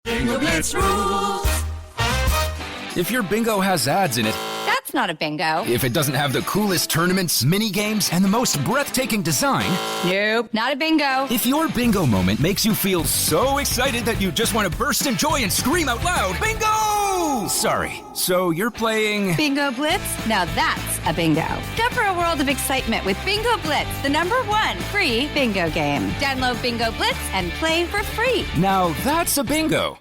Bingo Blitz rules. If your bingo has ads in it, That's not a bingo. if it doesn't have the coolest tournaments, mini games, and the most breathtaking design, Nope, not a bingo. if your bingo moment makes you feel so excited that you just want to burst in joy and scream out loud, bingo! Sorry, so you're playing... Bingo Blitz? Now that's a bingo. Go for a world of excitement with Bingo Blitz, the #1 free bingo game. Download Bingo Blitz and play for free. Now that's a bingo.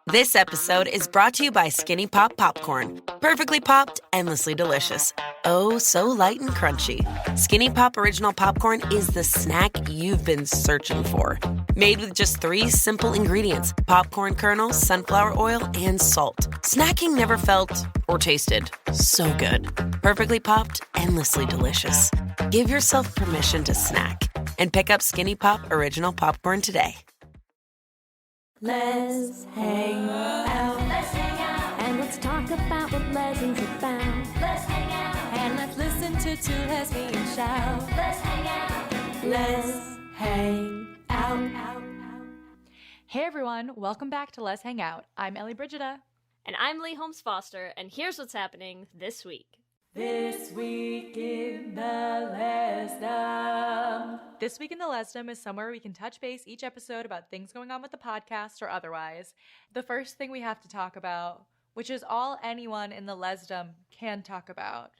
This episode is brought to you by Skinny Pop Popcorn. Perfectly popped, endlessly delicious. Oh, so light and crunchy. Skinny Pop Original Popcorn is the snack you've been searching for. Made with just 3 simple ingredients: popcorn kernels, sunflower oil, and salt. Snacking never felt or tasted so good. Perfectly popped, endlessly delicious. Give yourself permission to snack and pick up Skinny Pop Original Popcorn today. Let's hang out. Let's hang out. And let's talk about what lessons about. Let's hang out. And let's listen to 2 lesbians shout. Let's hang out. Let's hang out. Hey everyone, welcome back to Let's Hang Out. I'm Ellie Brigida. And I'm Lee Holmes Foster, and here's what's happening this week. This week in the Lesdom. This week in the Lesdom is somewhere we can touch base each episode about things going on with the podcast or otherwise. The first thing we have to talk about, which is all anyone in the Lesdom can talk about,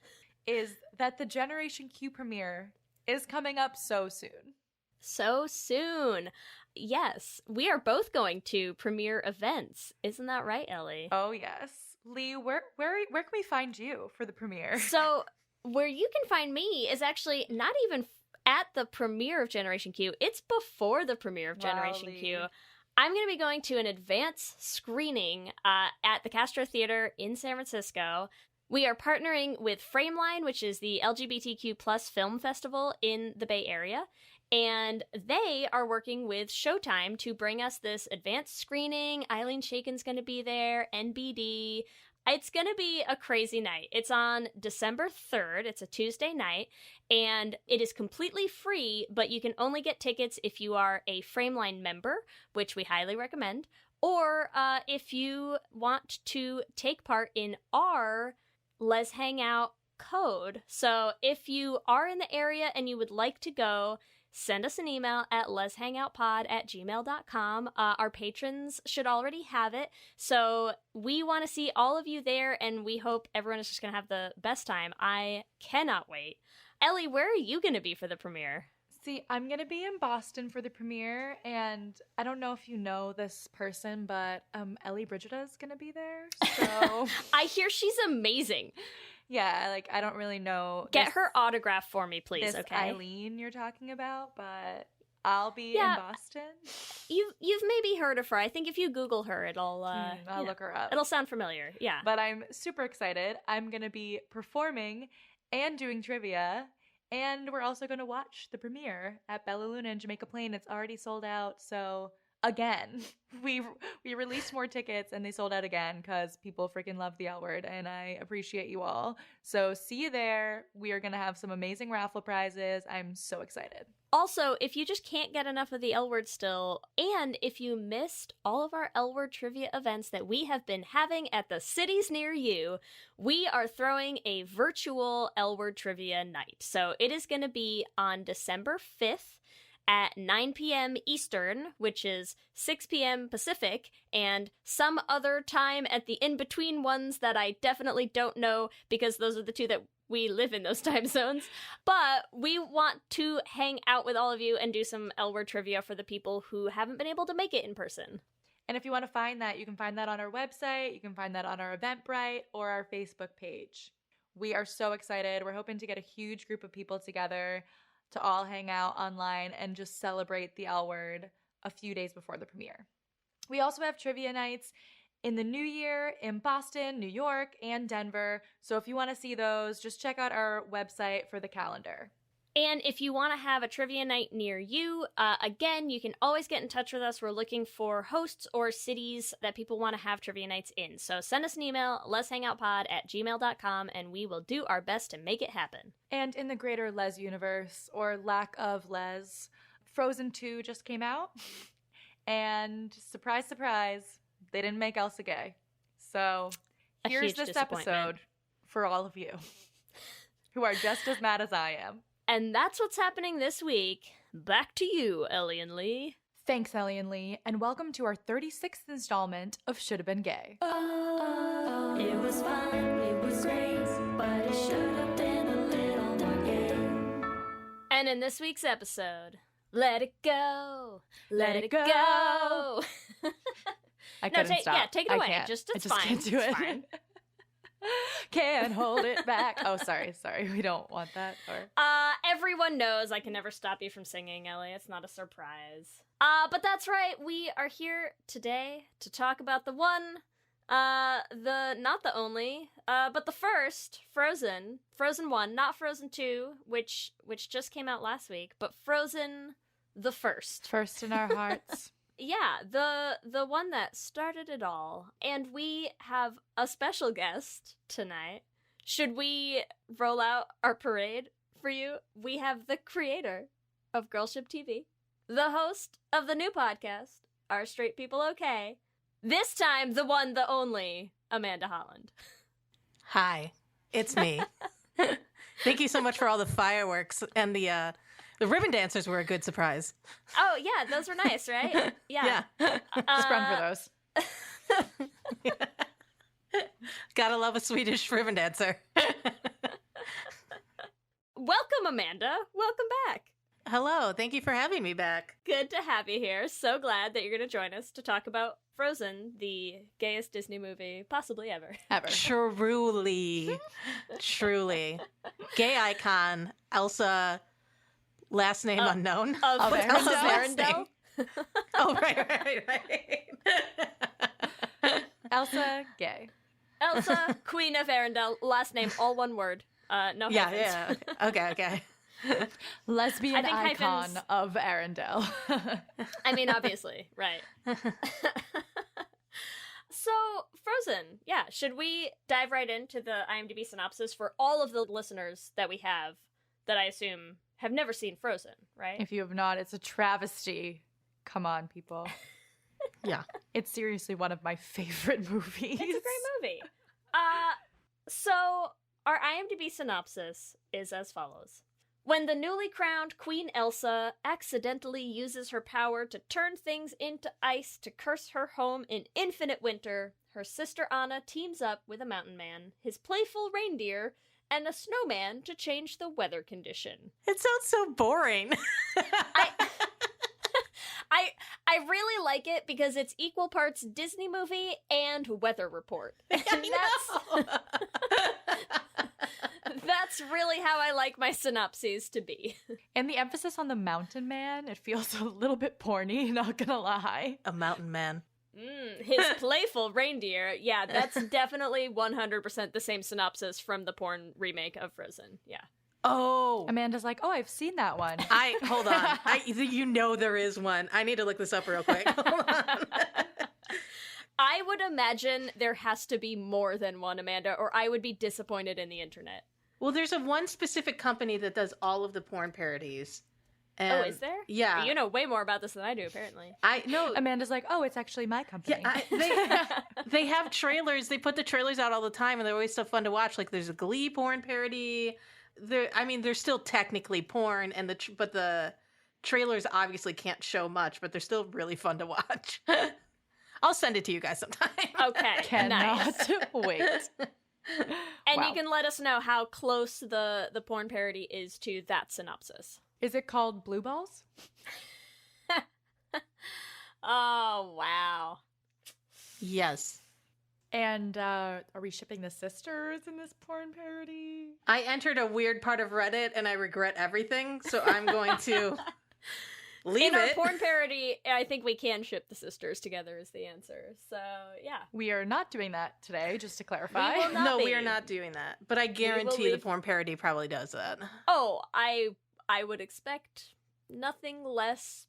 is that the Generation Q premiere is coming up so soon. So soon. Yes, we are both going to premiere events. Isn't that right, Ellie? Oh, yes. Lee, where can we find you for the premiere? So, where you can find me is actually not even at the premiere of Generation Q. It's before the premiere of Generation Q. I'm going to be going to an advance screening at the Castro Theater in San Francisco. We are partnering with Frameline, which is the LGBTQ plus film festival in the Bay Area. And they are working with Showtime to bring us this advanced screening. Eileen Shaken's going to be there, NBD. It's going to be a crazy night. It's on December 3rd. It's a Tuesday night, and it is completely free, but you can only get tickets if you are a Frameline member, which we highly recommend, or if you want to take part in our Let's Hang Out code. So if you are in the area and you would like to go, send us an email at letshangoutpod@gmail.com. Our patrons should already have it. So we want to see all of you there, and we hope everyone is just going to have the best time. I cannot wait. Ellie, where are you going to be for the premiere? See, I'm going to be in Boston for the premiere, and I don't know if you know this person, but Ellie Brigida is going to be there, so... I hear she's amazing. Yeah, like, I don't really know... Get her autograph for me, please, this okay? Eileen you're talking about, but I'll be in Boston. You've maybe heard of her. I think if you Google her, it'll... I'll look her up. It'll sound familiar, yeah. But I'm super excited. I'm going to be performing and doing trivia, and we're also going to watch the premiere at Bella Luna in Jamaica Plain. It's already sold out, so... Again, we released more tickets and they sold out again because people freaking love the L Word, and I appreciate you all. So see you there. We are going to have some amazing raffle prizes. I'm so excited. Also, if you just can't get enough of the L Word still, and if you missed all of our L Word trivia events that we have been having at the cities near you, we are throwing a virtual L Word trivia night. So it is going to be on December 5th. At 9 p.m. Eastern, which is 6 p.m. Pacific, and some other time at the in-between ones that I definitely don't know because those are the two that we live in those time zones. But we want to hang out with all of you and do some L Word trivia for the people who haven't been able to make it in person. And if you want to find that, you can find that on our website, you can find that on our Eventbrite, or our Facebook page. We are so excited. We're hoping to get a huge group of people together to all hang out online and just celebrate the L Word a few days before the premiere. We also have trivia nights in the new year in Boston, New York, and Denver. So if you want to see those, just check out our website for the calendar. And if you want to have a trivia night near you, again, you can always get in touch with us. We're looking for hosts or cities that people want to have trivia nights in. So send us an email, letshangoutpod@gmail.com, and we will do our best to make it happen. And in the greater Les universe, or lack of Les, Frozen 2 just came out. And surprise, surprise, they didn't make Elsa gay. So here's this episode for all of you who are just as mad as I am. And that's what's happening this week. Back to you, Ellie and Lee. Thanks, Ellie and Lee, and welcome to our 36th installment of Should Have Been Gay. Oh, it was fun, it was great, but it should have been a little more gay. And in this week's episode, let it go, let it go. I couldn't stop. Yeah, take it away. I Just can't do it's it. fine. Can't hold it back. Oh, sorry. We don't want that. Or Everyone knows I can never stop you from singing, Ellie. It's not a surprise. But that's right. We are here today to talk about the one, not the only, but the first, Frozen 1, not Frozen 2, which just came out last week, but Frozen the first. First in our hearts. Yeah, the one that started it all. And we have a special guest tonight. Should we roll out our parade for you? We have the creator of GirlShipTV, the host of the new podcast, Are Straight People Okay? This time, the one, the only, Amanda Holland. Hi, it's me. Thank you so much for all the fireworks, and the ribbon dancers were a good surprise. Oh, yeah, those were nice, right? Yeah. Sprung for those. Gotta love a Swedish ribbon dancer. Welcome, Amanda. Welcome back. Hello, thank you for having me back. Good to have you here. So glad that you're going to join us to talk about Frozen, the gayest Disney movie possibly ever. Truly. Gay icon, Elsa, last name unknown. Of Elsa's Arendelle? last name. Oh, right. Elsa, gay. Elsa, Queen of Arendelle, last name, all one word. No hyphens. Yeah. Okay. Lesbian I think icon hyphens- of Arendelle. I mean, obviously, right. So, Frozen, yeah. Should we dive right into the IMDb synopsis for all of the listeners that we have that I assume have never seen Frozen, right? If you have not, it's a travesty. Come on, people. Yeah. It's seriously one of my favorite movies. It's a great movie. So, our IMDb synopsis is as follows. When the newly crowned Queen Elsa accidentally uses her power to turn things into ice to curse her home in infinite winter, her sister Anna teams up with a mountain man, his playful reindeer, and a snowman to change the weather condition. It sounds so boring. I really like it because it's equal parts Disney movie and weather report. That's really how I like my synopses to be. And the emphasis on the mountain man, it feels a little bit porny, not gonna lie. A mountain man. His playful reindeer. Yeah, that's definitely 100% the same synopsis from the porn remake of Frozen. Yeah. Oh. Amanda's like, oh, I've seen that one. Hold on. You know there is one. I need to look this up real quick. Hold on. I would imagine there has to be more than one, Amanda, or I would be disappointed in the internet. Well, there's one specific company that does all of the porn parodies. Oh, is there? Yeah. You know way more about this than I do, apparently. I know. Amanda's like, oh, it's actually my company. Yeah, they have trailers. They put the trailers out all the time, and they're always so fun to watch. Like, there's a Glee porn parody. They're still technically porn, but the trailers obviously can't show much, but they're still really fun to watch. I'll send it to you guys sometime. Okay, Cannot nice. wait. And Wow. you can let us know how close the porn parody is to that synopsis. Is it called Blue Balls? Oh, wow. Yes. And are we shipping the sisters in this porn parody? I entered a weird part of Reddit, and I regret everything, so I'm going to leave In our it. porn parody, I think we can ship the sisters together is the answer. So, yeah. We are not doing that today, just to clarify. We will not No, be. we are not doing that. But I guarantee the leave- porn parody probably does that. Oh, I would expect nothing less,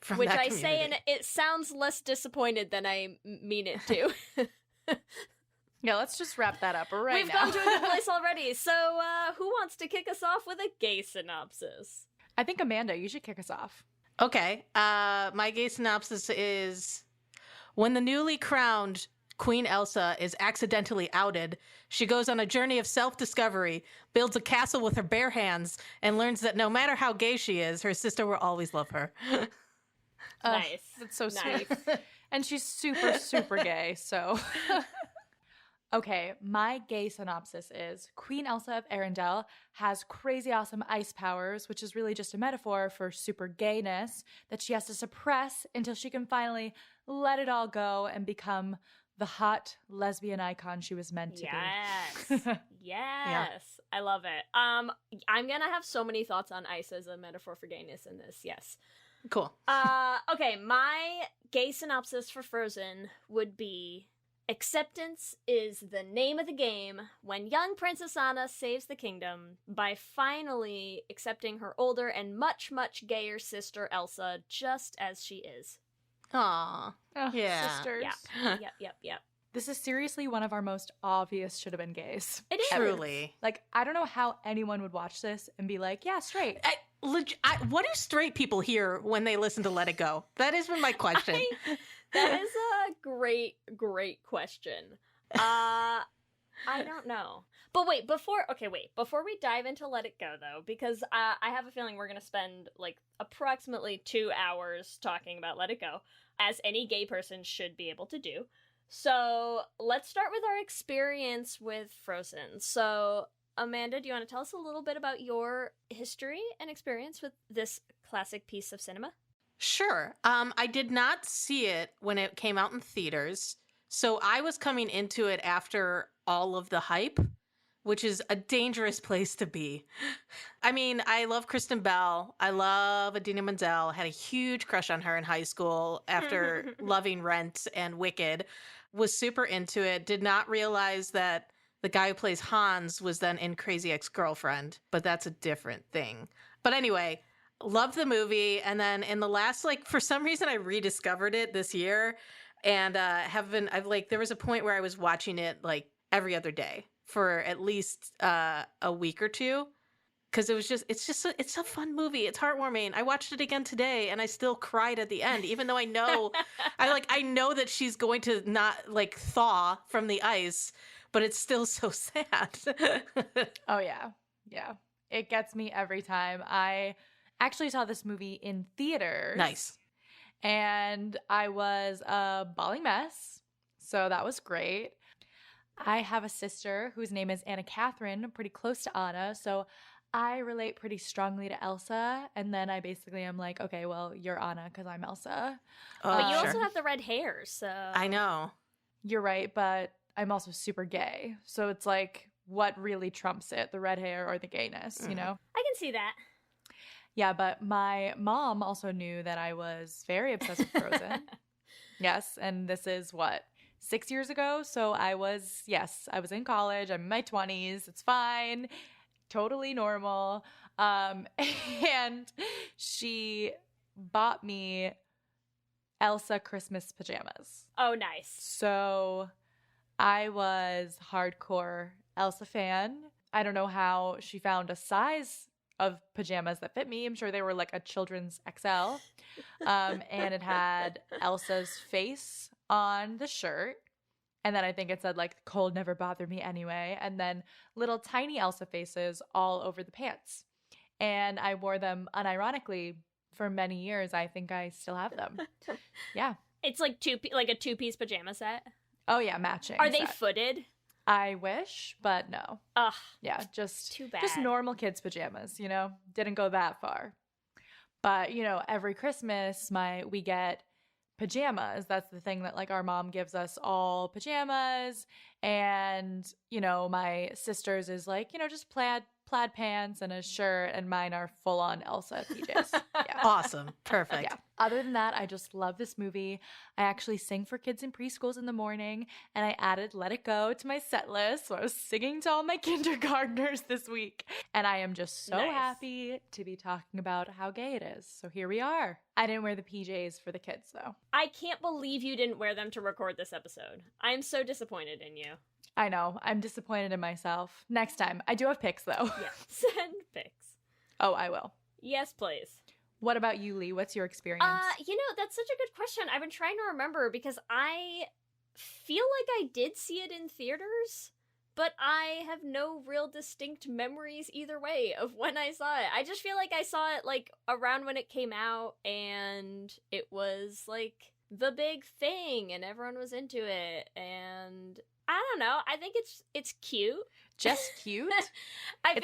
From which that I say, and community. it sounds less disappointed than I mean it to. Yeah, let's just wrap that up right We've now. gone to a good place already. So, who wants to kick us off with a gay synopsis? I think Amanda, you should kick us off. Okay. My gay synopsis is when the newly crowned Queen Elsa is accidentally outed, she goes on a journey of self-discovery, builds a castle with her bare hands, and learns that no matter how gay she is, her sister will always love her. Nice. That's so Nice. sweet. And she's super, super gay, so. Okay, my gay synopsis is Queen Elsa of Arendelle has crazy awesome ice powers, which is really just a metaphor for super gayness that she has to suppress until she can finally let it all go and become the hot lesbian icon she was meant to be. Yes. Yes. I love it. I'm gonna have so many thoughts on ice as a metaphor for gayness in this. Yes. Cool. Okay, my gay synopsis for Frozen would be acceptance is the name of the game when young Princess Anna saves the kingdom by finally accepting her older and much, much gayer sister Elsa just as she is. Aw. Oh, Yeah. sisters. Yeah. Yep. This is seriously one of our most obvious should have been gays. It is. Truly. Like, I don't know how anyone would watch this and be like, yeah, straight. What do straight people hear when they listen to Let It Go? That has been my question. That is a great question. I don't know. But wait, before we dive into Let It Go, though, because I have a feeling we're going to spend, like, approximately 2 hours talking about Let It Go, as any gay person should be able to do. So, let's start with our experience with Frozen. So, Amanda, do you want to tell us a little bit about your history and experience with this classic piece of cinema? Sure. I did not see it when it came out in theaters, so I was coming into it after all of the hype, which is a dangerous place to be. I mean, I love Kristen Bell. I love Idina Menzel. Had a huge crush on her in high school after loving Rent and Wicked. Was super into it. Did not realize that the guy who plays Hans was then in Crazy Ex-Girlfriend, but that's a different thing. But anyway, loved the movie. And then in the last, for some reason, I rediscovered it this year and there was a point where I was watching it every other day for at least a week or two. Cause it's a fun movie. It's heartwarming. I watched it again today and I still cried at the end, even though I know, I know that she's going to not thaw from the ice, but it's still so sad. Oh, yeah. Yeah. It gets me every time. I actually saw this movie in theaters. Nice. And I was a bawling mess. So that was great. I have a sister whose name is Anna Catherine, pretty close to Anna. So I relate pretty strongly to Elsa. And then I basically am like, okay, well, you're Anna because I'm Elsa. But you sure. also have the red hair, so. I know. You're right, but I'm also super gay. So it's like, what really trumps it, the red hair or the gayness, you know? I can see that. Yeah, but my mom also knew that I was very obsessed with Frozen. Yes, and this is 6 years ago? So I was in college. I'm in my 20s. It's fine. Totally normal. And she bought me Elsa Christmas pajamas. Oh, nice. So I was hardcore Elsa fan. I don't know how she found a size of pajamas that fit me. I'm sure they were like a children's XL. And it had Elsa's face on the shirt. And then I think it said cold never bothered me anyway. And then little tiny Elsa faces all over the pants. And I wore them unironically for many years. I think I still have them. Yeah. It's like a two-piece pajama set. Oh yeah, matching. Are they set. footed? I wish, but no. Ugh. Yeah, just too bad. Just normal kids' pajamas, Didn't go that far. But, every Christmas we get pajamas. That's the thing that our mom gives us all pajamas. And, my sister's is just plaid pants and a shirt, and mine are full on Elsa PJs. Yeah. Awesome. Perfect. Yeah. Other than that, I just love this movie. I actually sing for kids in preschools in the morning, and I added Let It Go to my set list. So I was singing to all my kindergartners this week. And I am just so happy to be talking about how gay it is. So here we are. I didn't wear the PJs for the kids, though. I can't believe you didn't wear them to record this episode. I am so disappointed in you. I know. I'm disappointed in myself. Next time. I do have pics, though. Yeah. Send pics. Oh, I will. Yes, please. What about you, Lee? What's your experience? That's such a good question. I've been trying to remember because I feel like I did see it in theaters, but I have no real distinct memories either way of when I saw it. I just feel like I saw it like around when it came out and it was like the big thing and everyone was into it, and I don't know. I think it's cute. Just cute? It's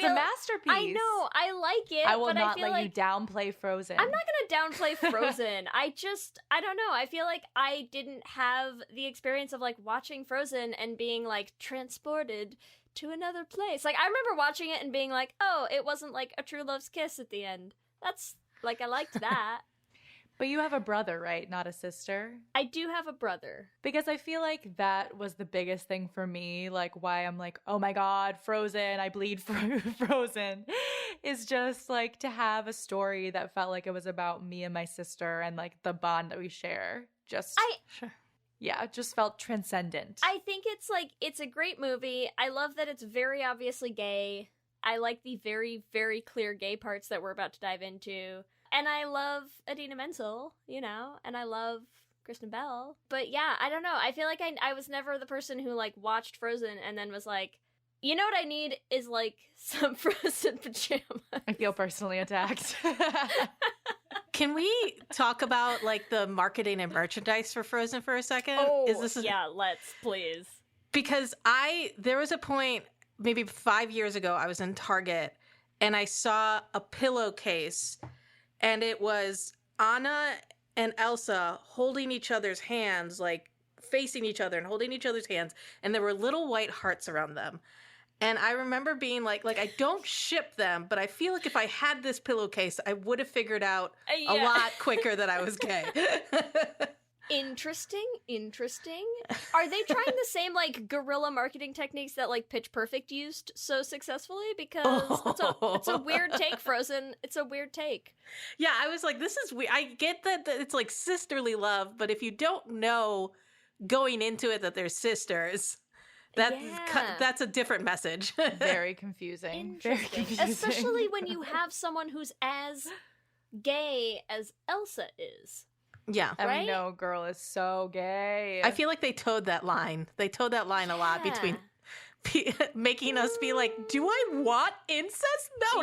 feel a masterpiece. I know. I like it. I will but not I feel let like you downplay Frozen. I'm not going to downplay Frozen. I don't know. I feel like I didn't have the experience of like watching Frozen and being like transported to another place. Like I remember watching it and being like, oh, it wasn't like a true love's kiss at the end. That's like, I liked that. But you have a brother, right? Not a sister? I do have a brother. Because I feel like that was the biggest thing for me. Like why I'm like, oh my God, Frozen, I bleed for Frozen. Is just like to have a story that felt like it was about me and my sister and like the bond that we share. Yeah, it just felt transcendent. I think it's a great movie. I love that it's very obviously gay. I like the very, very clear gay parts that we're about to dive into. And I love Idina Menzel, and I love Kristen Bell. But yeah, I don't know. I feel like I was never the person who like watched Frozen and then was like, you know what I need is like some Frozen pajamas. I feel personally attacked. Can we talk about like the marketing and merchandise for Frozen for a second? Yeah, let's please. Because there was a point maybe 5 years ago, I was in Target and I saw a pillowcase. And it was Anna and Elsa holding each other's hands, like facing each other and holding each other's hands. And there were little white hearts around them. And I remember being like I don't ship them, but I feel like if I had this pillowcase, I would have figured out a lot quicker that I was gay. Interesting. Are they trying the same like guerrilla marketing techniques that like Pitch Perfect used so successfully? Because it's a weird take, Frozen. It's a weird take. Yeah, I was like, this is weird. I get that it's like sisterly love, but if you don't know going into it that they're sisters, that's a different message. Very confusing. Very confusing. Especially when you have someone who's as gay as Elsa is. Yeah. I right? know, girl is so gay. I feel like they towed that line. They towed that line a lot between making us be like, do I want incest? No.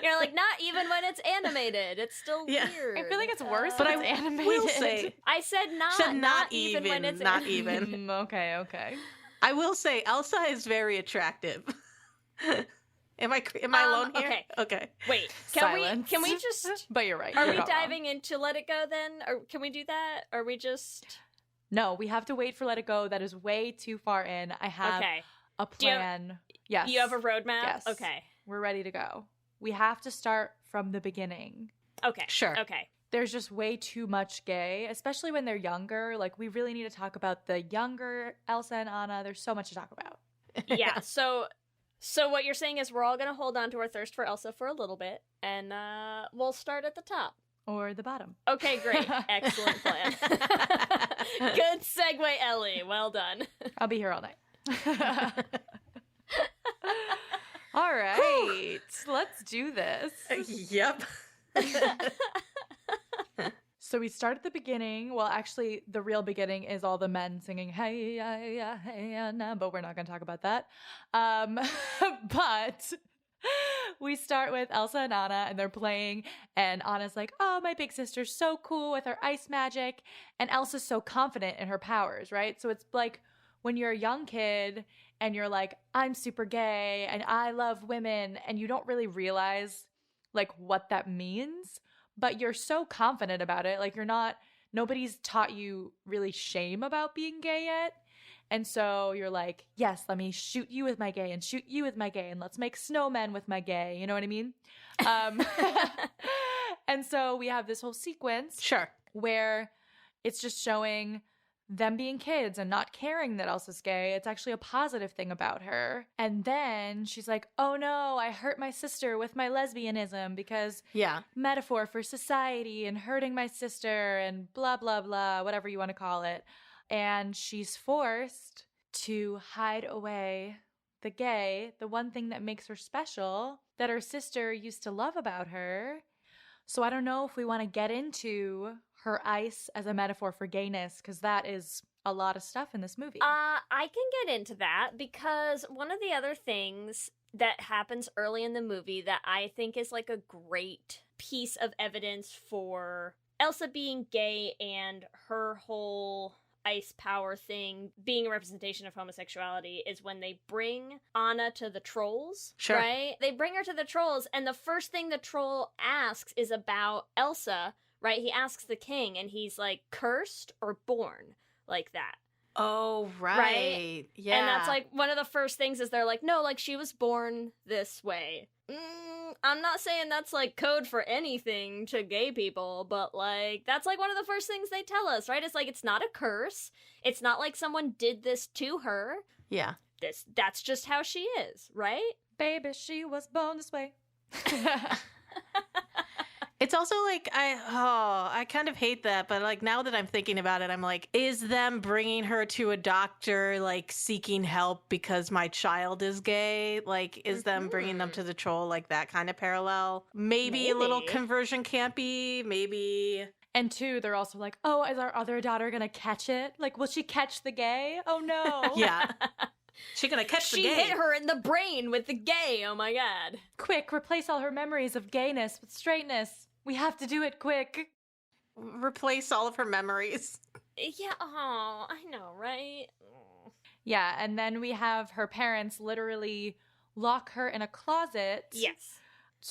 You're like, not even when it's animated. It's still weird. I feel like it's worse but when it's animated. Will say, I said not even when it's not animated. even. Okay. I will say Elsa is very attractive. Am I alone here? Okay. Wait, Silence. can we just? But you're right. Are You're we not diving into Let It Go then, or can we do that? Or are we just? No, we have to wait for Let It Go. That is way too far in. I have a plan. Yes. You have a roadmap. Yes. Okay. We're ready to go. We have to start from the beginning. Okay. Sure. Okay. There's just way too much gay, especially when they're younger. Like, we really need to talk about the younger Elsa and Anna. There's so much to talk about. Yeah. So what you're saying is we're all going to hold on to our thirst for Elsa for a little bit, and we'll start at the top. Or the bottom. Okay, great. Excellent plan. Good segue, Ellie. Well done. I'll be here all night. All right. Let's do this. Yep. So we start at the beginning. Well, actually, the real beginning is all the men singing, hey, yeah, hey, nah, but we're not going to talk about that. But we start with Elsa and Anna, and they're playing, and Anna's like, oh, my big sister's so cool with her ice magic, and Elsa's so confident in her powers, right? So it's like when you're a young kid, and you're like, I'm super gay, and I love women, and you don't really realize, like, what that means. But you're so confident about it. Like, nobody's taught you really shame about being gay yet. And so you're like, yes, let me shoot you with my gay and shoot you with my gay and let's make snowmen with my gay. You know what I mean? And so we have this whole sequence. Sure. Where it's just showing them being kids and not caring that Elsa's gay. It's actually a positive thing about her. And then she's like, oh no, I hurt my sister with my lesbianism because metaphor for society and hurting my sister and blah, blah, blah, whatever you want to call it. And she's forced to hide away the gay, the one thing that makes her special, that her sister used to love about her. So I don't know if we want to get into her ice as a metaphor for gayness, because that is a lot of stuff in this movie. I can get into that because one of the other things that happens early in the movie that I think is like a great piece of evidence for Elsa being gay and her whole ice power thing being a representation of homosexuality is when they bring Anna to the trolls, Sure. right? They bring her to the trolls, and the first thing the troll asks is about Elsa, right? He asks the king, and he's like, cursed or born like that? Oh, right. Yeah. And that's like one of the first things is they're like, no, like she was born this way. I'm not saying that's like code for anything to gay people, but like that's like one of the first things they tell us, right? It's like it's not a curse. It's not like someone did this to her. Yeah. That's just how she is, right? Baby, she was born this way. It's also like, I kind of hate that, but like now that I'm thinking about it, I'm like, is them bringing her to a doctor, like seeking help because my child is gay? Like, is them bringing them to the troll, like that kind of parallel? Maybe a little conversion campy, maybe. And two, they're also like, oh, is our other daughter gonna catch it? Like, will she catch the gay? Oh no. Yeah. She gonna catch the gay. She hit her in the brain with the gay, oh my god. Quick, replace all her memories of gayness with straightness. We have to do it quick. Replace all of her memories. Yeah, oh, I know, right? Yeah, and then we have her parents literally lock her in a closet. Yes.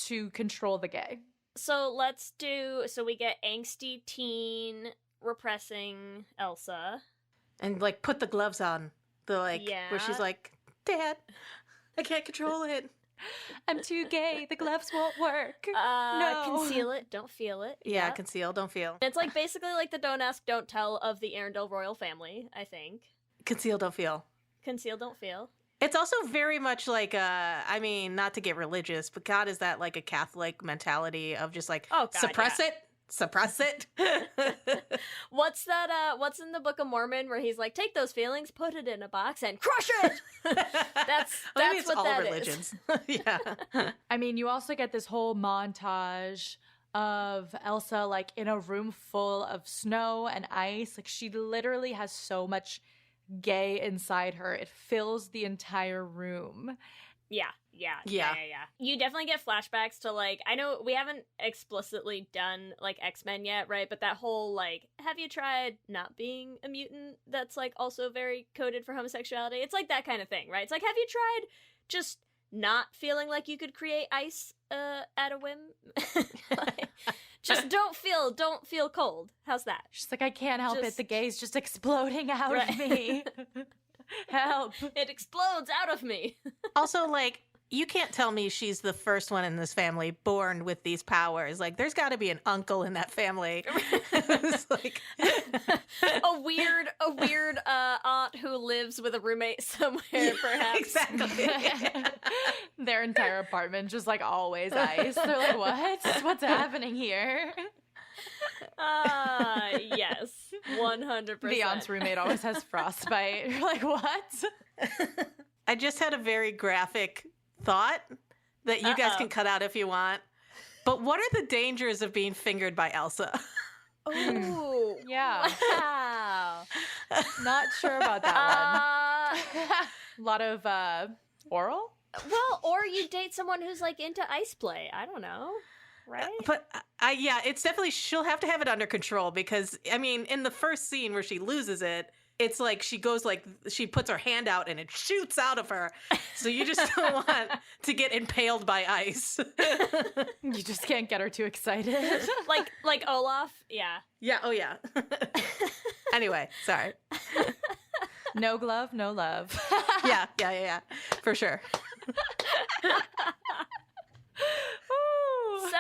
To control the gay. So we get angsty teen repressing Elsa. And like put the gloves on. Where she's like, Dad, I can't control it. I'm too gay. The gloves won't work. No. Conceal it. Don't feel it. Yeah, Yep. conceal, don't feel. It's like basically like the don't ask, don't tell of the Arendelle royal family, I think. Conceal, don't feel. Conceal, don't feel. It's also very much like, I mean, not to get religious, but God, is that like a Catholic mentality of just like, oh, God, suppress it? Suppress it? What's that, what's in the Book of Mormon where he's like, take those feelings, put it in a box, and crush it! That's what all that religions. is. Yeah. I mean, you also get this whole montage of Elsa, like, in a room full of snow and ice. Like, she literally has so much gay inside her. It fills the entire room. Yeah. You definitely get flashbacks to, like, I know we haven't explicitly done, like, X-Men yet, right? But that whole, like, have you tried not being a mutant? That's, like, also very coded for homosexuality. It's like that kind of thing, right? It's like, have you tried just not feeling like you could create ice at a whim? Like, just don't feel cold. How's that? She's like, I can't help it. The gay's just exploding out of me. Help. It explodes out of me. Also, like, you can't tell me she's the first one in this family born with these powers. Like, there's got to be an uncle in that family. It's like a weird aunt who lives with a roommate somewhere, perhaps. Exactly. Their entire apartment just like always ice. They're like, what? What's happening here? Yes, 100%. The aunt's roommate always has frostbite. You're like, what? I just had a very graphic thought that you guys can cut out if you want. But what are the dangers of being fingered by Elsa? Oh, yeah. Wow. Not sure about that one. A lot of oral? Well, or you date someone who's like into ice play. I don't know. Right? But yeah, it's definitely, she'll have to have it under control because, I mean, in the first scene where she loses it, it's like she goes like, she puts her hand out and it shoots out of her. So you just don't want to get impaled by ice. You just can't get her too excited. like Olaf? Yeah. Yeah, oh yeah. Anyway, sorry. No glove, no love. Yeah. For sure. So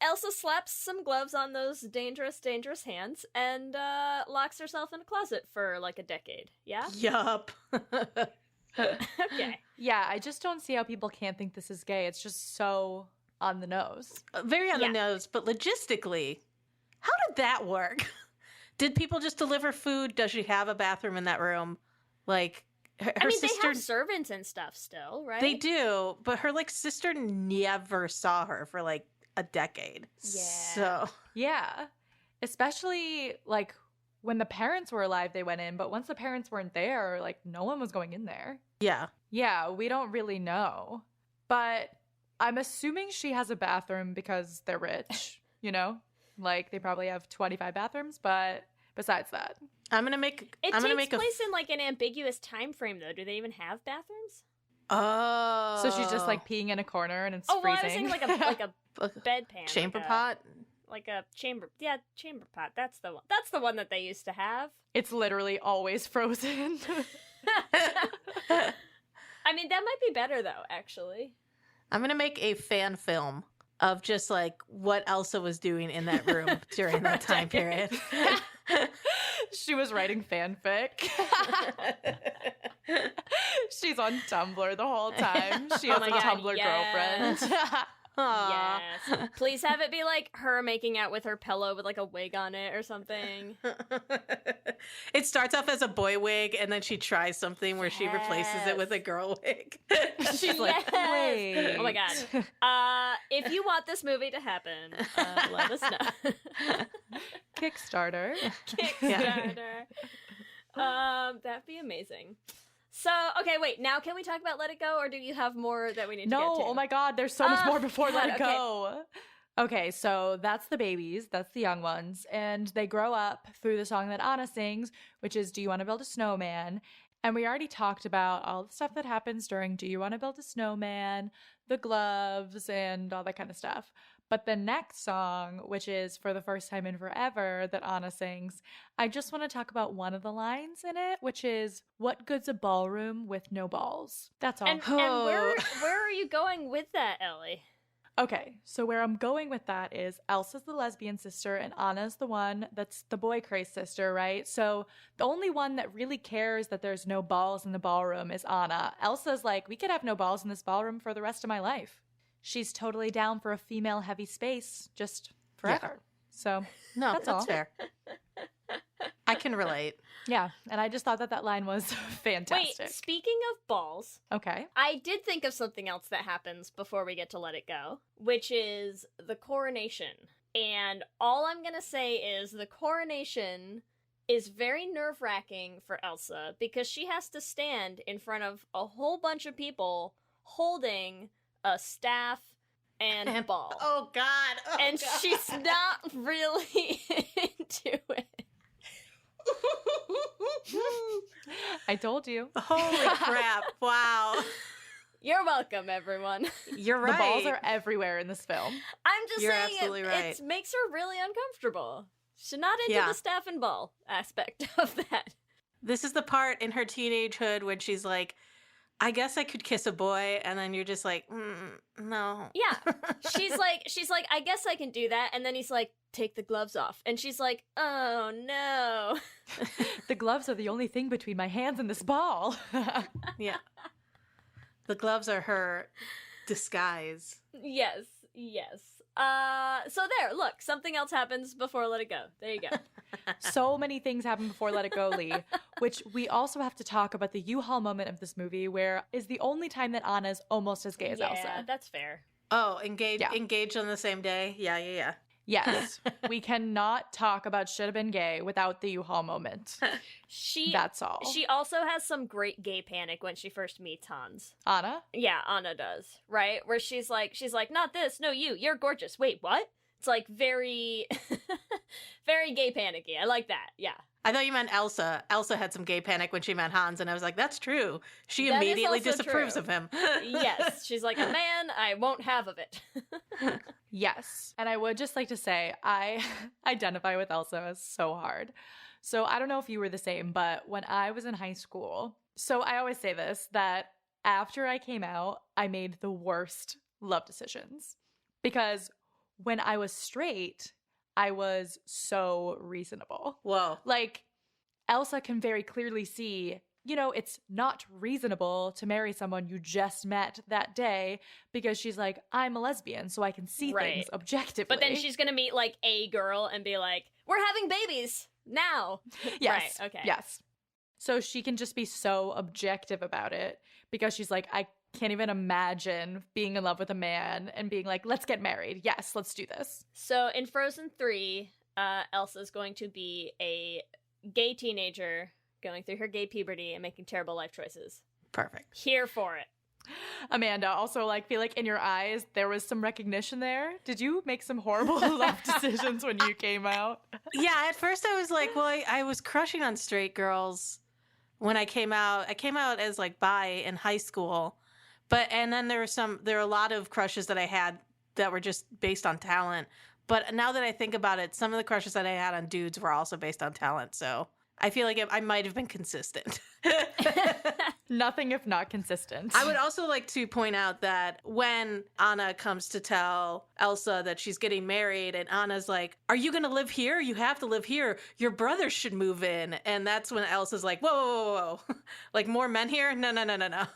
Elsa slaps some gloves on those dangerous hands and locks herself in a closet for like a decade. Yeah? Yup. Okay. Yeah, I just don't see how people can't think this is gay. It's just so on the nose. Very on the nose, but logistically, how did that work? Did people just deliver food? Does she have a bathroom in that room? Like, her they sister, have servants and stuff still, right? they do, but her like sister never saw her for like a decade. Yeah. So Yeah. Especially like when the parents were alive, they went in, but once the parents weren't there, like no one was going in there. yeah. Yeah, we don't really know. But I'm assuming she has a bathroom because they're rich, you know? Like they probably have 25 bathrooms, but besides that. I'm gonna make It I'm gonna takes make place in like an ambiguous time frame, though. Do they even have bathrooms? Oh. So she's just like peeing in a corner and it's Oh, well, freezing. I was thinking like a bedpan, chamber like pot. like a chamber pot. That's the one. That's the one that they used to have. It's literally always frozen. I mean, that might be better though, actually. I'm gonna make a fan film of just like what Elsa was doing in that room during that time period. She was writing fanfic. She's on Tumblr the whole time. She has my a God, Tumblr yes. girlfriend. Aw. Yes. Please have it be like her making out with her pillow with like a wig on it or something. It starts off as a boy wig, and then she tries something where she replaces it with a girl wig. She's like, Yes. wait. Oh my God. If you want this movie to happen, let us know. Kickstarter. Kickstarter. That'd be amazing. So, okay, wait. Now, can we talk about Let It Go, or do you have more that we need to get No, to? oh my God, there's so much more before God, Let It okay. Go. Okay, so that's the babies, that's the young ones, and they grow up through the song that Anna sings, which is Do You Want to Build a Snowman? And we already talked about all the stuff that happens during Do You Want to Build a Snowman, the gloves, and all that kind of stuff. But the next song, which is For the First Time in Forever, that Anna sings, I just want to talk about one of the lines in it, which is, what good's a ballroom with no balls? That's all. And where are you going with that, Ellie? Okay, so where I'm going with that is Elsa's the lesbian sister and Anna's the one that's the boy crazed sister, right? So the only one that really cares that there's no balls in the ballroom is Anna. Elsa's like, we could have no balls in this ballroom for the rest of my life. She's totally down for a female heavy space just forever. So No, that's that's all. fair. I can relate. Yeah, and I just thought that line was fantastic. Wait, speaking of balls, Okay. I did think of something else that happens before we get to Let It Go, which is the coronation. And all I'm going to say is the coronation is very nerve-wracking for Elsa because she has to stand in front of a whole bunch of people holding a staff and ball. Oh God. Oh, and God. she's not really into it. I told you. Holy crap. Wow. You're welcome, everyone. You're right. The balls are everywhere in this film. I'm just You're saying absolutely it, right. it makes her really uncomfortable. She's not into Yeah. the staff and ball aspect of that. This is the part in her teenagehood when she's like, I guess I could kiss a boy, and then you're just like, no. Yeah. She's like, I guess I can do that. And then he's like, take the gloves off. And she's like, oh no. The gloves are the only thing between my hands and this ball. Yeah. The gloves are her disguise. Yes. So there, look, something else happens before Let It Go. There you go. So many things happen before Let It Go, Lee, which we also have to talk about the U-Haul moment of this movie, where is the only time that Anna's almost as gay as Yeah, Elsa. that's fair. Oh, engaged Yeah. engaged on the same day? Yeah. Yes, we cannot talk about should have been gay without the U-Haul moment. That's all. She also has some great gay panic when she first meets Hans. Anna? Yeah, Anna does, right? Where she's like, not this, no you, you're gorgeous. Wait, what? It's like very, very gay panicky. I like that. Yeah. I thought you meant Elsa. Elsa had some gay panic when she met Hans, and I was like, that's true. She That is immediately also disapproves true. of him. Yes, she's like, a man I won't have of it. Yes. And I would just like to say, I identify with Elsa so hard. So I don't know if you were the same, but when I was in high school, so I always say this, that after I came out, I made the worst love decisions. Because when I was straight, I was so reasonable. Whoa. Like, Elsa can very clearly see, you know, it's not reasonable to marry someone you just met that day because she's like, I'm a lesbian, so I can see Right. things objectively. But then she's gonna meet like a girl and be like, we're having babies now. Yes. Right, okay. Yes. So she can just be so objective about it because she's like, I can't even imagine being in love with a man and being like, let's get married. Yes, let's do this. So in Frozen 3, Elsa's going to be a gay teenager going through her gay puberty and making terrible life choices. Perfect. Here for it. Amanda, also, like, feel like in your eyes there was some recognition there. Did you make some horrible life decisions when you came out? Yeah, at first I was like, well, I was crushing on straight girls when I came out. I came out as like bi in high school, and then there were a lot of crushes that I had that were just based on talent. But now that I think about it, some of the crushes that I had on dudes were also based on talent. So I feel like I might have been consistent. Nothing if not consistent. I would also like to point out that when Anna comes to tell Elsa that she's getting married, and Anna's like, are you going to live here? You have to live here. Your brothers should move in. And that's when Elsa's like, whoa, whoa, whoa, whoa. Like, more men here? No, no, no, no, no.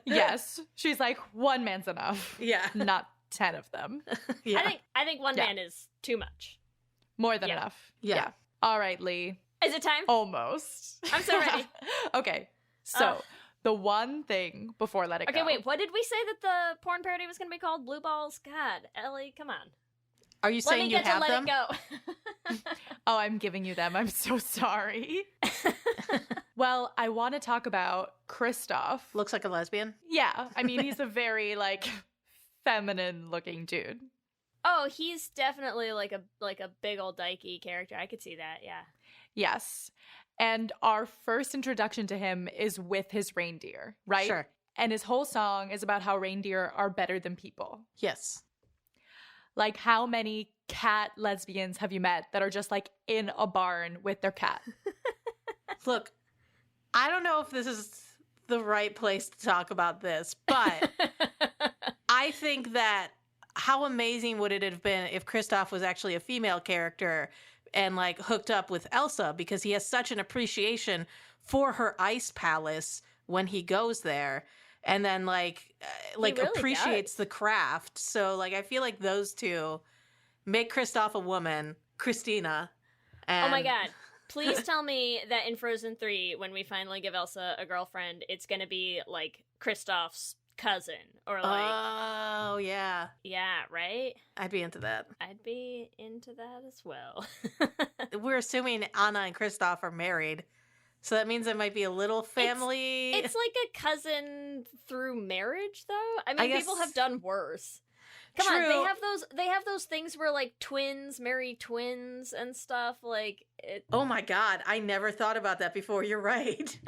Yes. She's like, one man's enough. Yeah. Not 10 of them. Yeah. I think one man is too much. More than enough. Yeah. All right, Lee. Is it time? Almost. I'm so ready. Okay. So, the one thing before Let It Go. Okay, wait. What did we say that the porn parody was going to be called? Blue Balls? God, Ellie, come on. Are you saying you have them? Let It Go. Oh, I'm giving you them. I'm so sorry. Well, I want to talk about Kristoff. Looks like a lesbian. Yeah. I mean, he's a very, like, feminine-looking dude. Oh, he's definitely like a big old dykey character. I could see that, yeah. Yes. And our first introduction to him is with his reindeer, right? Sure. And his whole song is about how reindeer are better than people. Yes. Like, how many cat lesbians have you met that are just, like, in a barn with their cat? Look, I don't know if this is the right place to talk about this, but I think that how amazing would it have been if Kristoff was actually a female character and like hooked up with Elsa, because he has such an appreciation for her ice palace when he goes there, and then like really appreciates does. the craft. So like I feel like those two make Kristoff a woman, Christina. And Oh my god. Please tell me that in Frozen 3, when we finally give Elsa a girlfriend, it's going to be like Kristoff's cousin or like Oh yeah. Yeah, right? I'd be into that. I'd be into that as well. We're assuming Anna and Kristoff are married, so that means it might be a little family. It's like a cousin through marriage, though. I mean, I guess- people have done worse. Come True. on, they have those things where like twins marry twins and stuff. Like, Oh my god, I never thought about that before. You're right.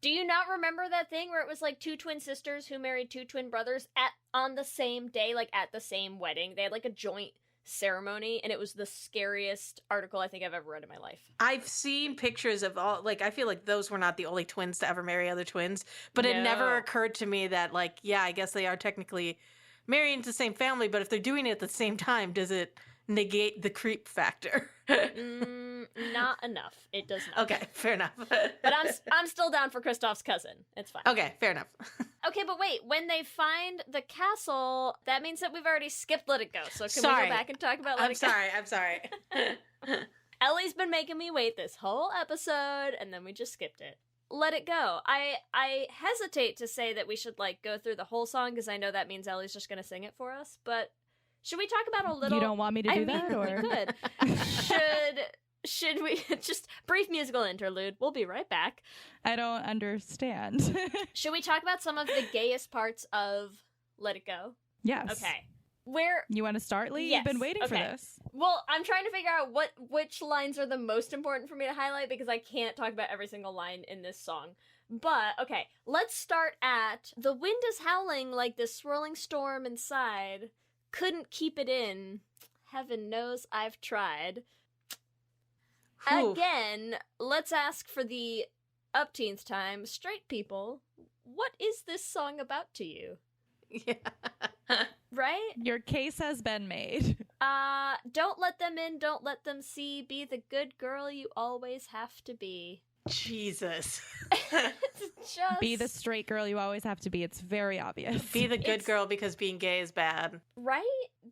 do you not remember that thing where it was like two twin sisters who married two twin brothers on the same day, like at the same wedding? They had like a joint ceremony, and it was the scariest article I think I've ever read in my life. I've seen pictures of all, like, I feel like those were not the only twins to ever marry other twins, but it never No. occurred to me that, like, yeah, I guess they are technically marrying into the same family, but if they're doing it at the same time, does it negate the creep factor? Not enough. It does not. Okay, fair enough. But I'm still down for Kristoff's cousin. It's fine. Okay, fair enough. Okay, but wait, when they find the castle, that means that we've already skipped Let It Go. So can we Sorry. go back and talk about Let It Go? I'm sorry. Ellie's been making me wait this whole episode, and then we just skipped it. Let It Go. I hesitate to say that we should like go through the whole song because I know that means Ellie's just going to sing it for us, but should we talk about a little... You don't want me to do that? We Or could. Should we... Just brief musical interlude. We'll be right back. I don't understand. Should we talk about some of the gayest parts of Let It Go? Yes. Okay. Where... You want to start, Lee? Yes, You've been waiting for okay. this. Well, I'm trying to figure out which lines are the most important for me to highlight because I can't talk about every single line in this song. But, okay, let's start at the wind is howling like this swirling storm inside. Couldn't keep it in. Heaven knows I've tried. Whew. Again, let's ask for the upteenth time. Straight people, what is this song about to you? Yeah. Right? Your case has been made. Don't let them in, don't let them see. Be the good girl you always have to be. Jesus. It's just... Be the straight girl you always have to be. It's very obvious. Be the good It's- girl because being gay is bad. Right?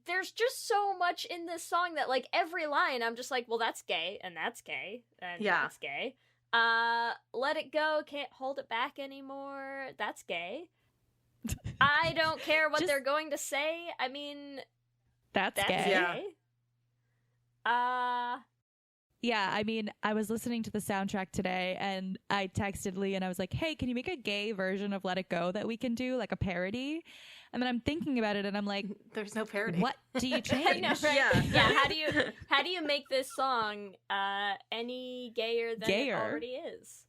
There's just so much in this song that, like, every line I'm just like, well, that's gay, and that's gay, and Yeah. that's gay. Let it go, can't hold it back anymore. That's gay. I don't care what they're going to say. I mean, That's gay. gay. Yeah, I mean, I was listening to the soundtrack today and I texted Lee and I was like, hey, can you make a gay version of Let It Go that we can do, like a parody? And then I'm thinking about it and I'm like, there's no parody. what do you change? I know, right? Yeah, how do you make this song any gayer than it already is?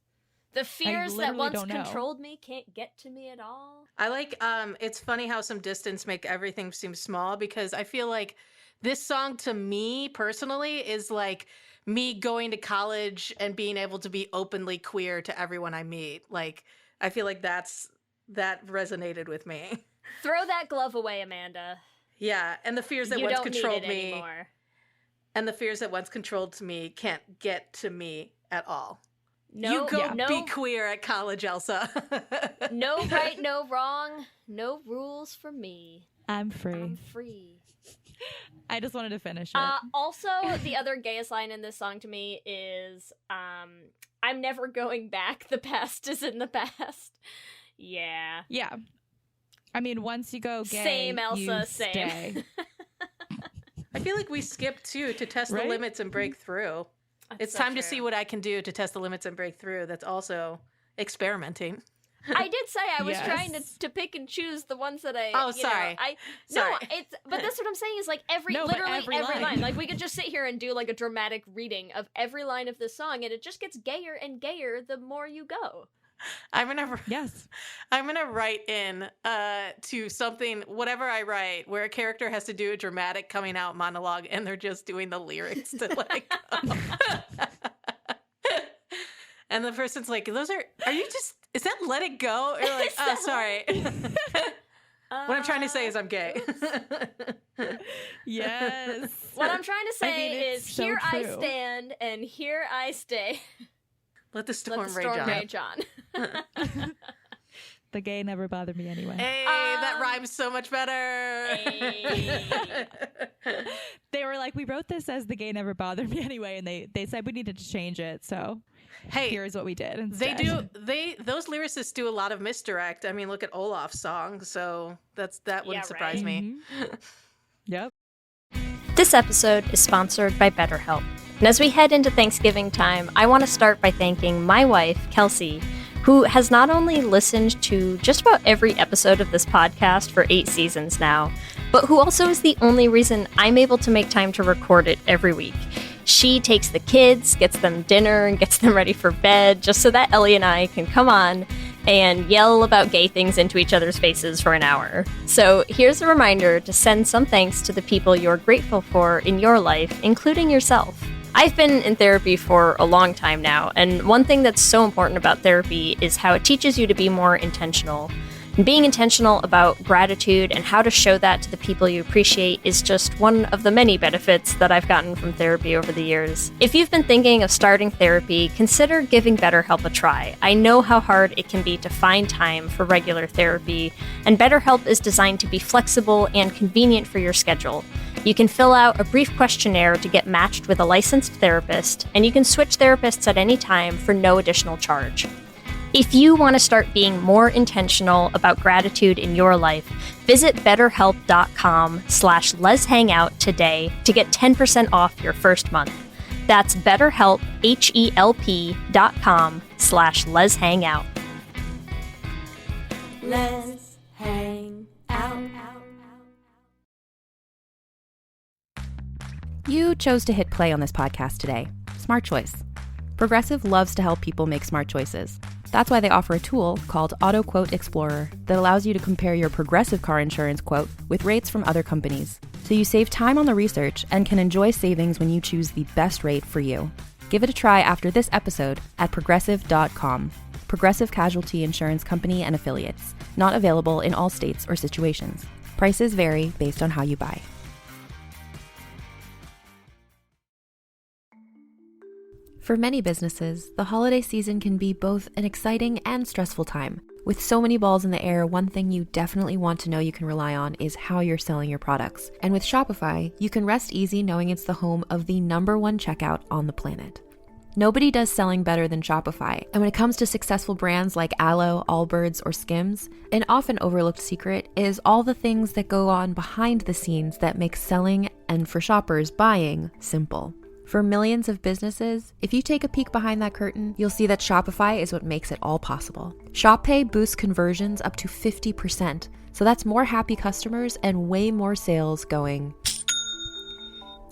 The fears that once controlled me can't get to me at all. I like, it's funny how some distance make everything seem small, because I feel like this song to me personally is like me going to college and being able to be openly queer to everyone I meet. Like, I feel like that resonated with me. Throw that glove away, Amanda. Yeah, and the fears that you once don't controlled need it me anymore. and the fears that once controlled me can't get to me at all. No, you go be queer at college, Elsa. No right, no wrong, no rules for me. I'm free. I'm free. I just wanted to finish it. Also, the other gayest line in this song to me is, I'm never going back. The past is in the past. Yeah. Yeah. I mean, once you go gay, same, Elsa, you same. stay. I feel like we skipped too to test the limits and break through. It's so time true. to see what I can do to test the limits and break through. That's also experimenting. I did say I was trying to pick and choose the ones that I. Oh, sorry. No, but that's what I'm saying is like every line. Like we could just sit here and do like a dramatic reading of every line of this song, and it just gets gayer and gayer the more you go. I'm gonna write in to something, whatever I write, where a character has to do a dramatic coming out monologue, and they're just doing the lyrics to Let It Go. And the person's like, is that Let It Go? Or like, oh, sorry. What I'm trying to say is I'm gay. Yes. What I'm trying to say is so here I true. stand and here I stay. Let the storm, Let the storm rage on. The gay never bothered me anyway. Hey, that rhymes so much better. Hey. They were like, we wrote this as the gay never bothered me anyway, and they said we needed to change it, so here's what we did instead. Those lyricists do a lot of misdirect. I mean, look at Olaf's song, so that wouldn't surprise me. Mm-hmm. Yep. This episode is sponsored by BetterHelp. And as we head into Thanksgiving time, I want to start by thanking my wife, Kelsey, who has not only listened to just about every episode of this podcast for 8 seasons now, but who also is the only reason I'm able to make time to record it every week. She takes the kids, gets them dinner, and gets them ready for bed just so that Ellie and I can come on and yell about gay things into each other's faces for an hour. So here's a reminder to send some thanks to the people you're grateful for in your life, including yourself. I've been in therapy for a long time now, and one thing that's so important about therapy is how it teaches you to be more intentional. And being intentional about gratitude and how to show that to the people you appreciate is just one of the many benefits that I've gotten from therapy over the years. If you've been thinking of starting therapy, consider giving BetterHelp a try. I know how hard it can be to find time for regular therapy, and BetterHelp is designed to be flexible and convenient for your schedule. You can fill out a brief questionnaire to get matched with a licensed therapist, and you can switch therapists at any time for no additional charge. If you want to start being more intentional about gratitude in your life, visit betterhelp.com/leshangout today to get 10% off your first month. That's BetterHelp, HELP.com/leshangout. Let's hang out. You chose to hit play on this podcast today. Smart choice. Progressive loves to help people make smart choices. That's why they offer a tool called Auto Quote Explorer that allows you to compare your Progressive car insurance quote with rates from other companies. So you save time on the research and can enjoy savings when you choose the best rate for you. Give it a try after this episode at Progressive.com. Progressive Casualty Insurance Company and Affiliates. Not available in all states or situations. Prices vary based on how you buy. For many businesses, the holiday season can be both an exciting and stressful time. With so many balls in the air, one thing you definitely want to know you can rely on is how you're selling your products. And with Shopify, you can rest easy knowing it's the home of the #1 checkout on the planet. Nobody does selling better than Shopify, and when it comes to successful brands like Aloe, Allbirds, or Skims, an often overlooked secret is all the things that go on behind the scenes that make selling, and for shoppers, buying, simple. For millions of businesses, if you take a peek behind that curtain, you'll see that Shopify is what makes it all possible. Shop Pay boosts conversions up to 50%, so that's more happy customers and way more sales going.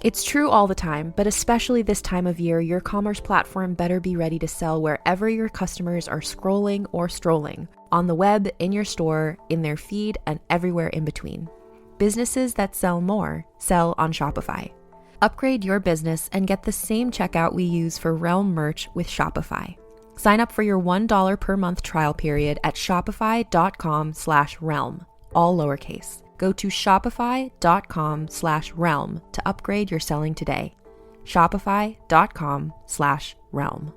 It's true all the time, but especially this time of year, your commerce platform better be ready to sell wherever your customers are scrolling or strolling, on the web, in your store, in their feed, and everywhere in between. Businesses that sell more sell on Shopify. Upgrade your business and get the same checkout we use for Realm merch with Shopify. Sign up for your $1 per month trial period at shopify.com/realm, all lowercase. Go to shopify.com/realm to upgrade your selling today. Shopify.com/realm.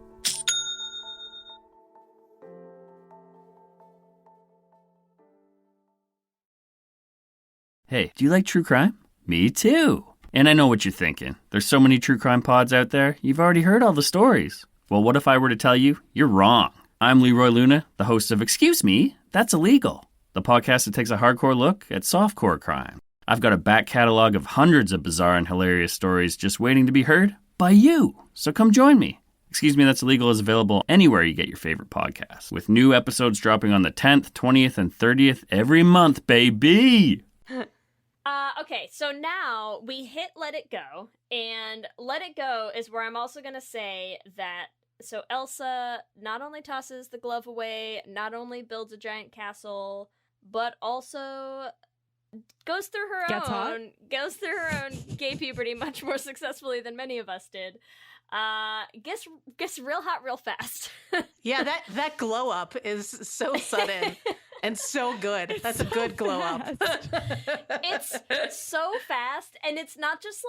Hey, do you like true crime? Me too. And I know what you're thinking. There's so many true crime pods out there, you've already heard all the stories. Well, what if I were to tell you you're wrong? I'm Leroy Luna, the host of Excuse Me, That's Illegal, the podcast that takes a hardcore look at softcore crime. I've got a back catalog of hundreds of bizarre and hilarious stories just waiting to be heard by you. So come join me. Excuse Me, That's Illegal is available anywhere you get your favorite podcasts, with new episodes dropping on the 10th, 20th, and 30th every month, baby! Okay, so now we hit Let It Go, and Let It Go is where I'm also going to say that, so Elsa not only tosses the glove away, not only builds a giant castle, but also goes through her own gay puberty much more successfully than many of us did. Gets real hot real fast. Yeah, that glow up is so sudden and so good. That's a good glow up. It's so fast, and it's not just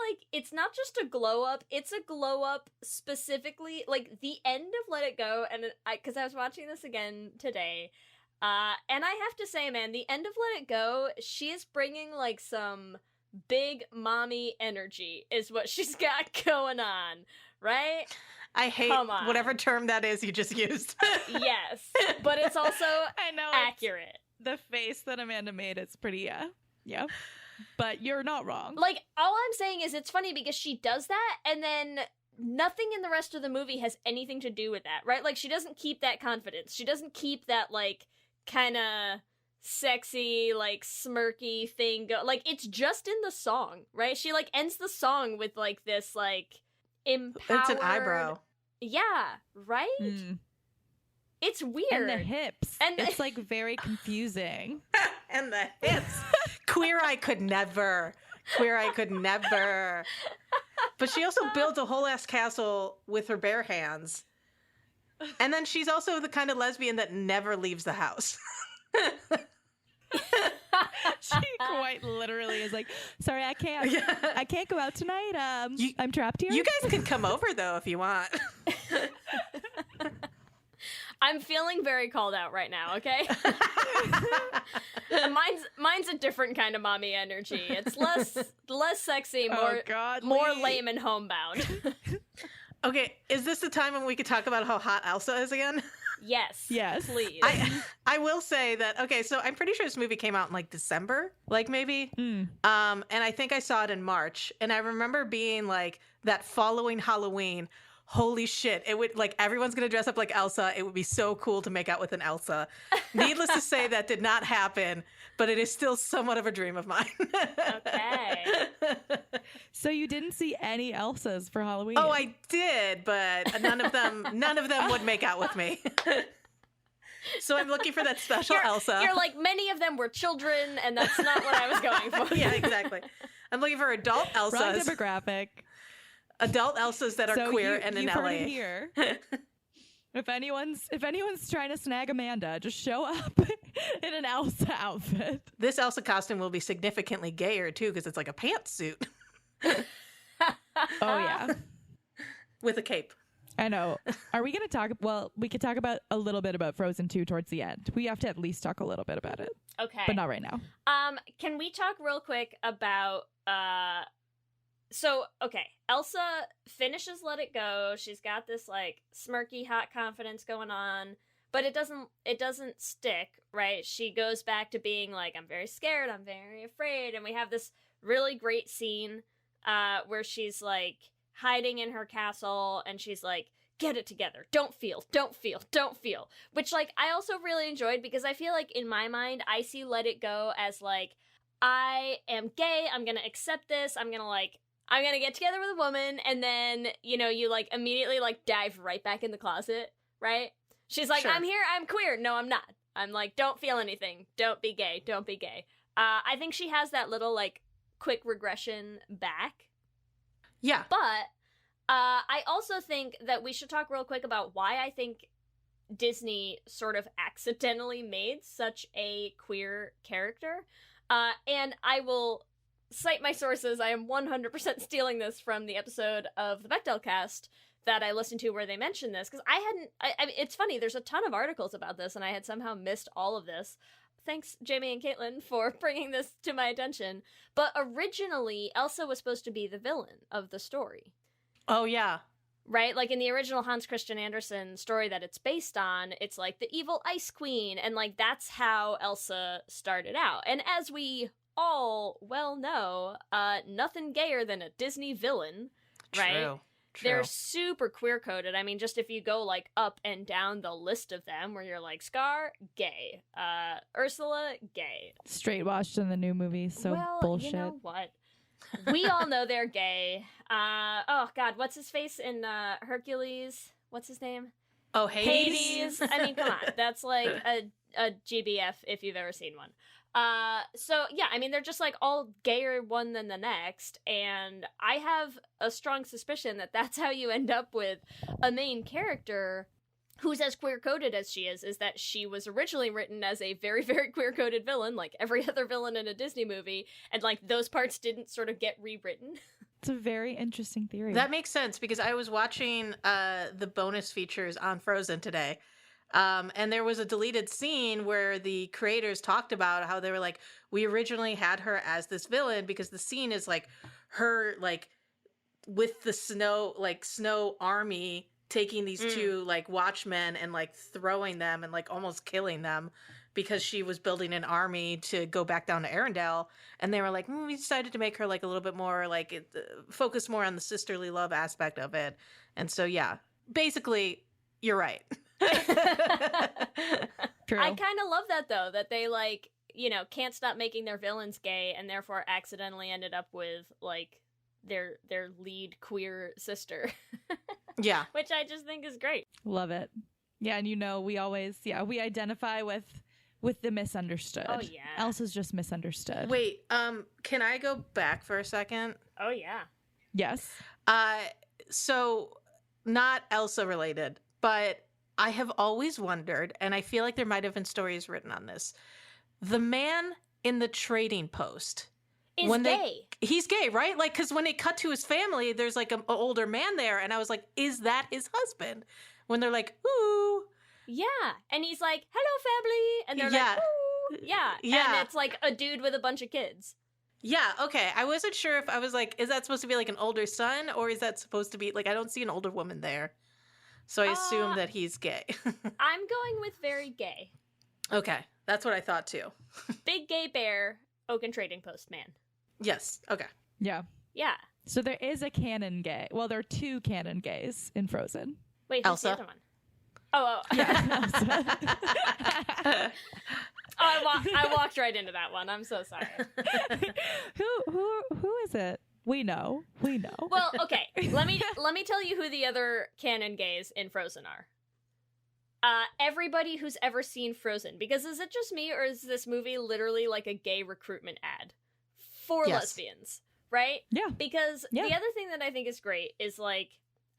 a glow up, it's a glow up specifically, like the end of Let It Go, and because I was watching this again today, and I have to say, man, the end of Let It Go, she's bringing like some big mommy energy is what she's got going on. Right? I hate whatever term that is you just used. Yes, but it's also accurate. The face that Amanda made is pretty, yeah. But you're not wrong. Like, all I'm saying is it's funny because she does that, and then nothing in the rest of the movie has anything to do with that, right? Like, she doesn't keep that confidence. She doesn't keep that, like, kind of sexy, like, smirky thing. Like, it's just in the song, right? She, like, ends the song with, like, this, like, empowered... It's an eyebrow. Yeah, right? Mm. It's weird. And the hips. And it's like very confusing. And the hips. Queer Eye could never. But she also builds a whole ass castle with her bare hands. And then she's also the kind of lesbian that never leaves the house. She quite literally is like, sorry, I can't go out tonight. I'm trapped here. You guys can come over though if you want. I'm feeling very called out right now, okay? Mine's a different kind of mommy energy. It's less sexy, more lame and homebound. Okay, is this the time when we could talk about how hot Elsa is again? Yes, please. I will say that, okay, so I'm pretty sure this movie came out in like December, like maybe. And I think I saw it in March. And I remember being like, that following Halloween, holy shit, it would, like, everyone's going to dress up like Elsa. It would be so cool to make out with an Elsa. Needless to say, that did not happen, but it is still somewhat of a dream of mine. Okay. So you didn't see any Elsas for Halloween? Oh, I did, but none of them would make out with me. So I'm looking for that special Elsa. You're like, many of them were children, and that's not what I was going for. Yeah, exactly. I'm looking for adult Elsas. Wrong demographic. Adult Elsas that are queer and in LA. Heard it here. If anyone's trying to snag Amanda, just show up in an Elsa outfit. This Elsa costume will be significantly gayer too, because it's like a pantsuit. Oh yeah, with a cape. I know. Are we going to talk? Well, we could talk about a little bit about Frozen 2 towards the end. We have to at least talk a little bit about it. Okay, but not right now. Can we talk real quick about So, okay, Elsa finishes Let It Go. She's got this, like, smirky, hot confidence going on, but it doesn't stick, right? She goes back to being like, I'm very scared, I'm very afraid, and we have this really great scene where she's, like, hiding in her castle, and she's like, get it together, don't feel, which, like, I also really enjoyed, because I feel like, in my mind, I see Let It Go as, like, I am gay, I'm gonna accept this, I'm gonna get together with a woman, and then, you know, you, like, immediately, like, dive right back in the closet, right? She's like, sure. I'm here, I'm queer. No, I'm not. I'm like, don't feel anything. Don't be gay. I think she has that little, like, quick regression back. Yeah. But I also think that we should talk real quick about why I think Disney sort of accidentally made such a queer character. And I will cite my sources. I am 100% stealing this from the episode of the Bechdel cast that I listened to where they mentioned this, because I mean, it's funny, there's a ton of articles about this, and I had somehow missed all of this. Thanks, Jamie and Caitlin, for bringing this to my attention. But originally, Elsa was supposed to be the villain of the story. Oh, yeah. Right? Like, in the original Hans Christian Andersen story that it's based on, it's like the evil Ice Queen, and, like, that's how Elsa started out. And as we all well know, nothing gayer than a Disney villain, right? True. They're super queer-coded. I mean, just if you go, like, up and down the list of them, where you're like, Scar, gay. Ursula, gay. Straight-washed in the new movie, so well, bullshit. You know what? We all know they're gay. Oh, God, what's his face in Hercules? What's his name? Oh, Hades? I mean, come on. That's like a GBF if you've ever seen one. So yeah, I mean, they're just like all gayer one than the next, and I have a strong suspicion that that's how you end up with a main character who's as queer-coded as she is that she was originally written as a very, very queer-coded villain, like every other villain in a Disney movie, and like those parts didn't sort of get rewritten. It's a very interesting theory. That makes sense, because I was watching the bonus features on Frozen today. And there was a deleted scene where the creators talked about how they were like, we originally had her as this villain because the scene is like her, like, with the snow army taking these two, like, watchmen and, like, throwing them and, like, almost killing them because she was building an army to go back down to Arendelle. And they were like, we decided to make her, like, a little bit more, like, focus more on the sisterly love aspect of it. And so, yeah, basically, you're right. True. I kind of love that, though, that they, like, you know, can't stop making their villains gay and therefore accidentally ended up with, like, their lead queer sister. Yeah. Which I just think is great. Love it. Yeah, and you know, we always, we identify with the misunderstood. Oh, yeah. Elsa's just misunderstood. Wait, can I go back for a second? Oh, yeah. Yes. So, not Elsa related, but I have always wondered, and I feel like there might have been stories written on this. The man in the trading post is gay. He's gay, right? Like, because when they cut to his family, there's like an older man there, and I was like, is that his husband? When they're like, ooh. Yeah, and he's like, hello, family, and they're like, ooh. Yeah, and it's like a dude with a bunch of kids. Yeah, okay. I wasn't sure if I was like, is that supposed to be like an older son, or is that supposed to be, like, I don't see an older woman there. So I assume that he's gay. I'm going with very gay. Okay, that's what I thought too. Big gay bear, Oaken Trading Post man. Yes, okay. Yeah. Yeah. So there is a canon gay. Well, there are two canon gays in Frozen. Wait, who's Elsa? the other one? Oh. Yeah. I walked right into that one. I'm so sorry. Who is it? We know. Well, okay. Let me tell you who the other canon gays in Frozen are. Everybody who's ever seen Frozen. Because is it just me, or is this movie literally like a gay recruitment ad for lesbians? Right? Yeah. Because the other thing that I think is great is, like,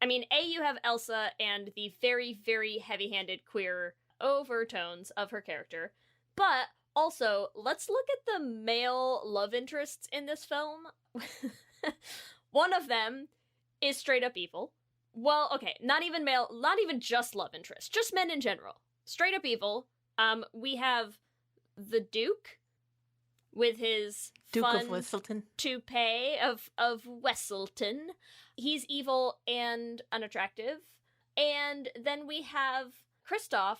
I mean, you have Elsa and the very, very heavy-handed queer overtones of her character. But also, let's look at the male love interests in this film. One of them is straight up evil. Well, okay, not even just love interest, just men in general. Straight up evil. We have the Duke, with his Duke fun of Whistleton. toupee of Wesselton. He's evil and unattractive. And then we have Kristoff,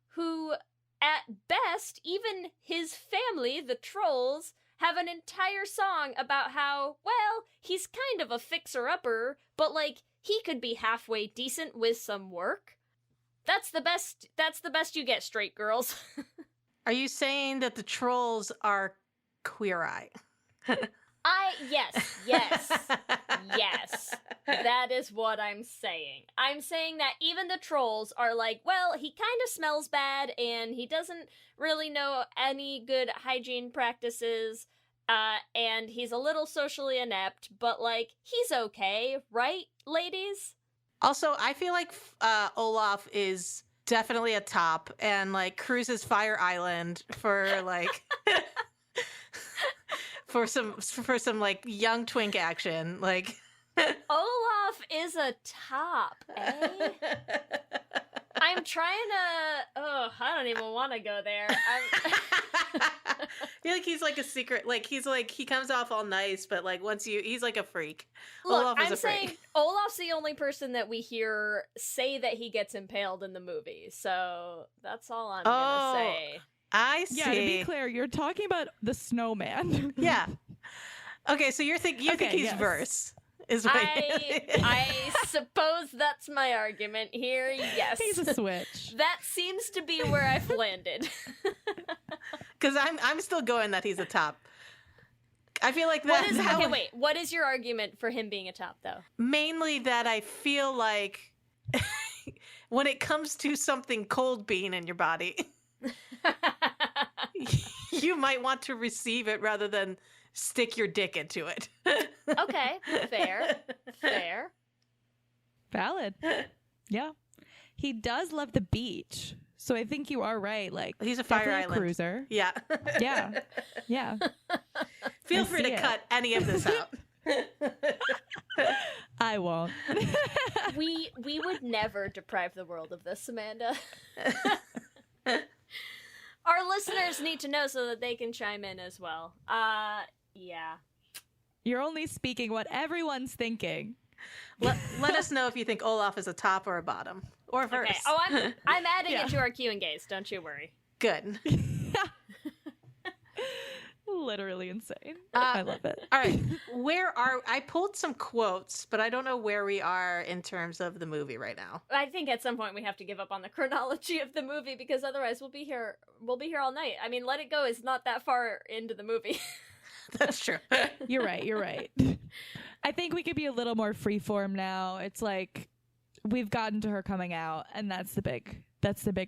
who, at best, even his family, the trolls, have an entire song about how, well, he's kind of a fixer-upper, but, like, he could be halfway decent with some work. That's the best you get, straight girls. Are you saying that the trolls are Queer Eye? Yes. That is what I'm saying. I'm saying that even the trolls are like, well, he kind of smells bad and he doesn't really know any good hygiene practices, and he's a little socially inept, but, like, he's okay, right, ladies? Also, I feel like Olaf is definitely a top, and, like, cruises Fire Island for, like... for some like young twink action, like Olaf is a top, eh? I'm trying to. Oh, I don't even want to go there. I feel like he's like a secret. Like he comes off all nice, but like he's like a freak. Look, Olaf is I'm a saying freak. Olaf's the only person that we hear say that he gets impaled in the movie. So that's all I'm gonna say. I see. Yeah, to be clear, you're talking about the snowman. Yeah. Okay, so you think he's verse. Is what I suppose that's my argument here. Yes. He's a switch. That seems to be where I've landed. Because I'm still going that he's a top. I feel like that. What is your argument for him being a top, though? Mainly that I feel like when it comes to something cold being in your body, you might want to receive it rather than stick your dick into it. Okay, fair. Valid. Yeah. He does love the beach. So I think you are right. Like, he's a Fire Island cruiser. Yeah. Yeah. Feel free to cut any of this out. I won't. We would never deprive the world of this, Amanda. Our listeners need to know so that they can chime in as well. Yeah. You're only speaking what everyone's thinking. Let us know if you think Olaf is a top or a bottom or a verse. Okay. Oh, I'm adding it to our Q and Gaze. Don't you worry. Good. Literally insane. I love it. All right. I pulled some quotes, but I don't know where we are in terms of the movie right now. I think at some point we have to give up on the chronology of the movie because otherwise we'll be here all night. I mean, Let It Go is not that far into the movie. That's true. You're right. I think we could be a little more freeform now. It's like we've gotten to her coming out, and that's the big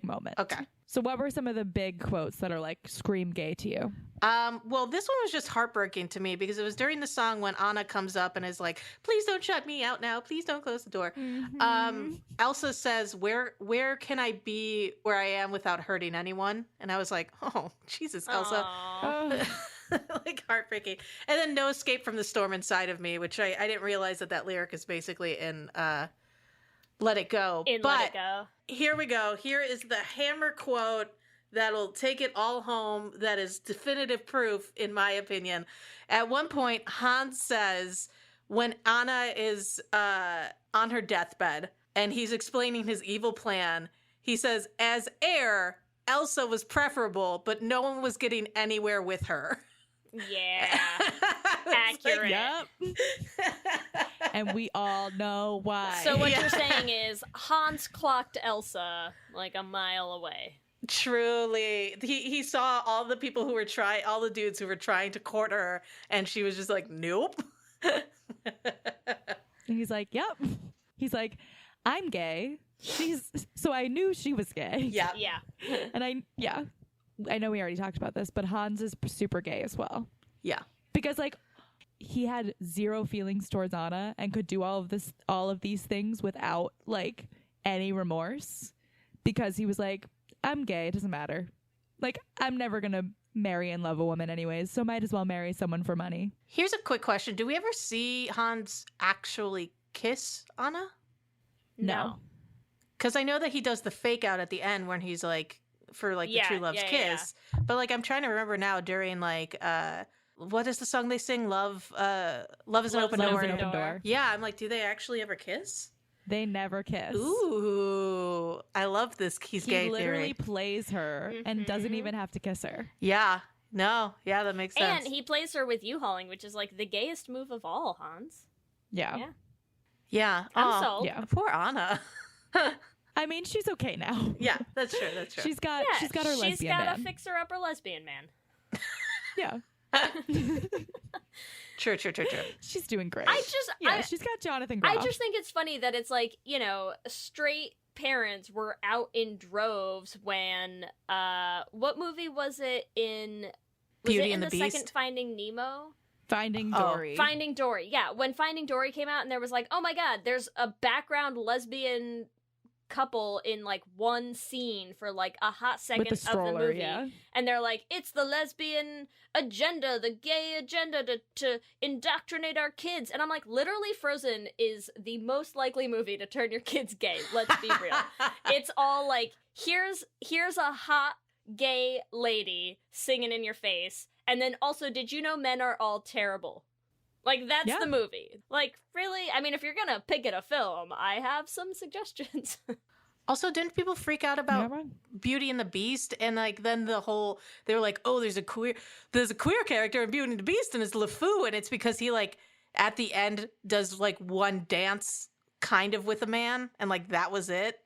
moment. Okay. So what were some of the big quotes that are like scream gay to you? Well, this one was just heartbreaking to me because it was during the song when Anna comes up and is like, "Please don't shut me out now. Please don't close the door." Mm-hmm. Elsa says, "Where can I be where I am without hurting anyone?" And I was like, "Oh, Jesus, Elsa." Like heartbreaking. And then "No escape from the storm inside of me," which I didn't realize that lyric is basically in Let It Go. Let It Go. Here we go. Here is the hammer quote that'll take it all home. That is definitive proof, in my opinion. At one point, Hans says, when Anna is on her deathbed and he's explaining his evil plan, he says, "As heir, Elsa was preferable, but no one was getting anywhere with her." Yeah. Accurate. Yep. And we all know why. So what you're saying is Hans clocked Elsa like a mile away. Truly. He saw all the people who were all the dudes who were trying to court her, and she was just like, "Nope." And he's like, "Yep." He's like, "I'm gay. So I knew she was gay." Yeah. And I know we already talked about this, but Hans is super gay as well. Yeah. Because like he had zero feelings towards Anna and could do all of these things without like any remorse because he was like, "I'm gay, it doesn't matter. Like I'm never going to marry and love a woman anyways, so might as well marry someone for money." Here's a quick question. Do we ever see Hans actually kiss Anna? No. Because I know that he does the fake out at the end when he's like for like Yeah, the True Love's yeah, kiss. But like I'm trying to remember now during like what is the song they sing? Love is an Love open is an door. open door. Yeah, I'm like, do they actually ever kiss? They never kiss. Ooh, I love this he's gay He literally theory. plays her and doesn't even have to kiss her. Yeah. No. Yeah, that makes sense. And he plays her with U-hauling, which is like the gayest move of all, Hans. Yeah. Yeah. Yeah. I'm sold. Yeah. Poor Anna. I mean, she's okay now. Yeah, that's true. That's true. She's got her lesbian She's got man. a fixer-upper lesbian man. Yeah. True. She's doing great. She's got Jonathan Groff. I just think it's funny that it's like, you know, straight parents were out in droves when what movie was it in? Was Beauty it in and the the Beast? second Finding Nemo? Finding Dory. Finding Dory. Yeah, when Finding Dory came out and there was like, oh my god, there's a background lesbian couple in like one scene for like a hot second With the stroller, of the movie. yeah. And they're like, it's the lesbian agenda, the gay agenda to indoctrinate our kids. And I'm like, literally Frozen is the most likely movie to turn your kids gay. Let's be real. It's all like, here's a hot gay lady singing in your face. And then also, did you know men are all terrible? Like, that's the movie. Like, really? I mean, if you're gonna pick at a film, I have some suggestions. Also, didn't people freak out about Beauty and the Beast? And like then they were like, oh, there's a queer character in Beauty and the Beast, and it's LeFou, and it's because he like at the end does like one dance kind of with a man, and like that was it.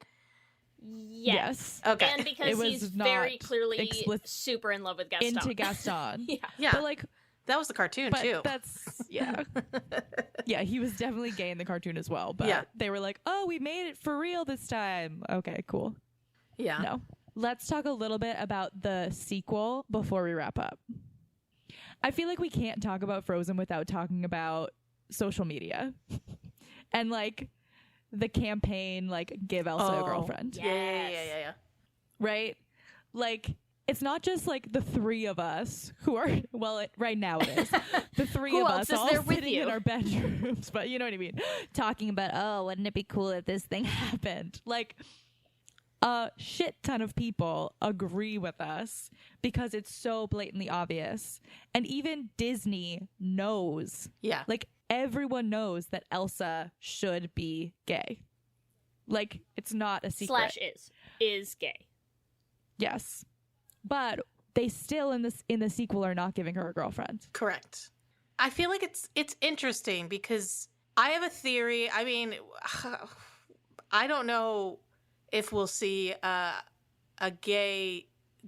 Yes. Okay. And because he's very clearly super in love with Gaston. Into Gaston. Yeah. But like that was the cartoon too. That's yeah, he was definitely gay in the cartoon as well. But they were like, oh, we made it for real this time. Okay, cool. Yeah. No. Let's talk a little bit about the sequel before we wrap up. I feel like we can't talk about Frozen without talking about social media. And like the campaign, like, give Elsa a girlfriend. Yeah. Right? Like, it's not just like the three of us who are, well, right now it is. The three of us all sitting in our bedrooms, but you know what I mean? Talking about, oh, wouldn't it be cool if this thing happened? Like, a shit ton of people agree with us because it's so blatantly obvious. And even Disney knows. Yeah. Like, everyone knows that Elsa should be gay. Like, it's not a secret. / is gay. Yes. But they still in the sequel are not giving her a girlfriend. Correct. I feel like it's interesting because I have a theory. I mean, I don't know if we'll see a gay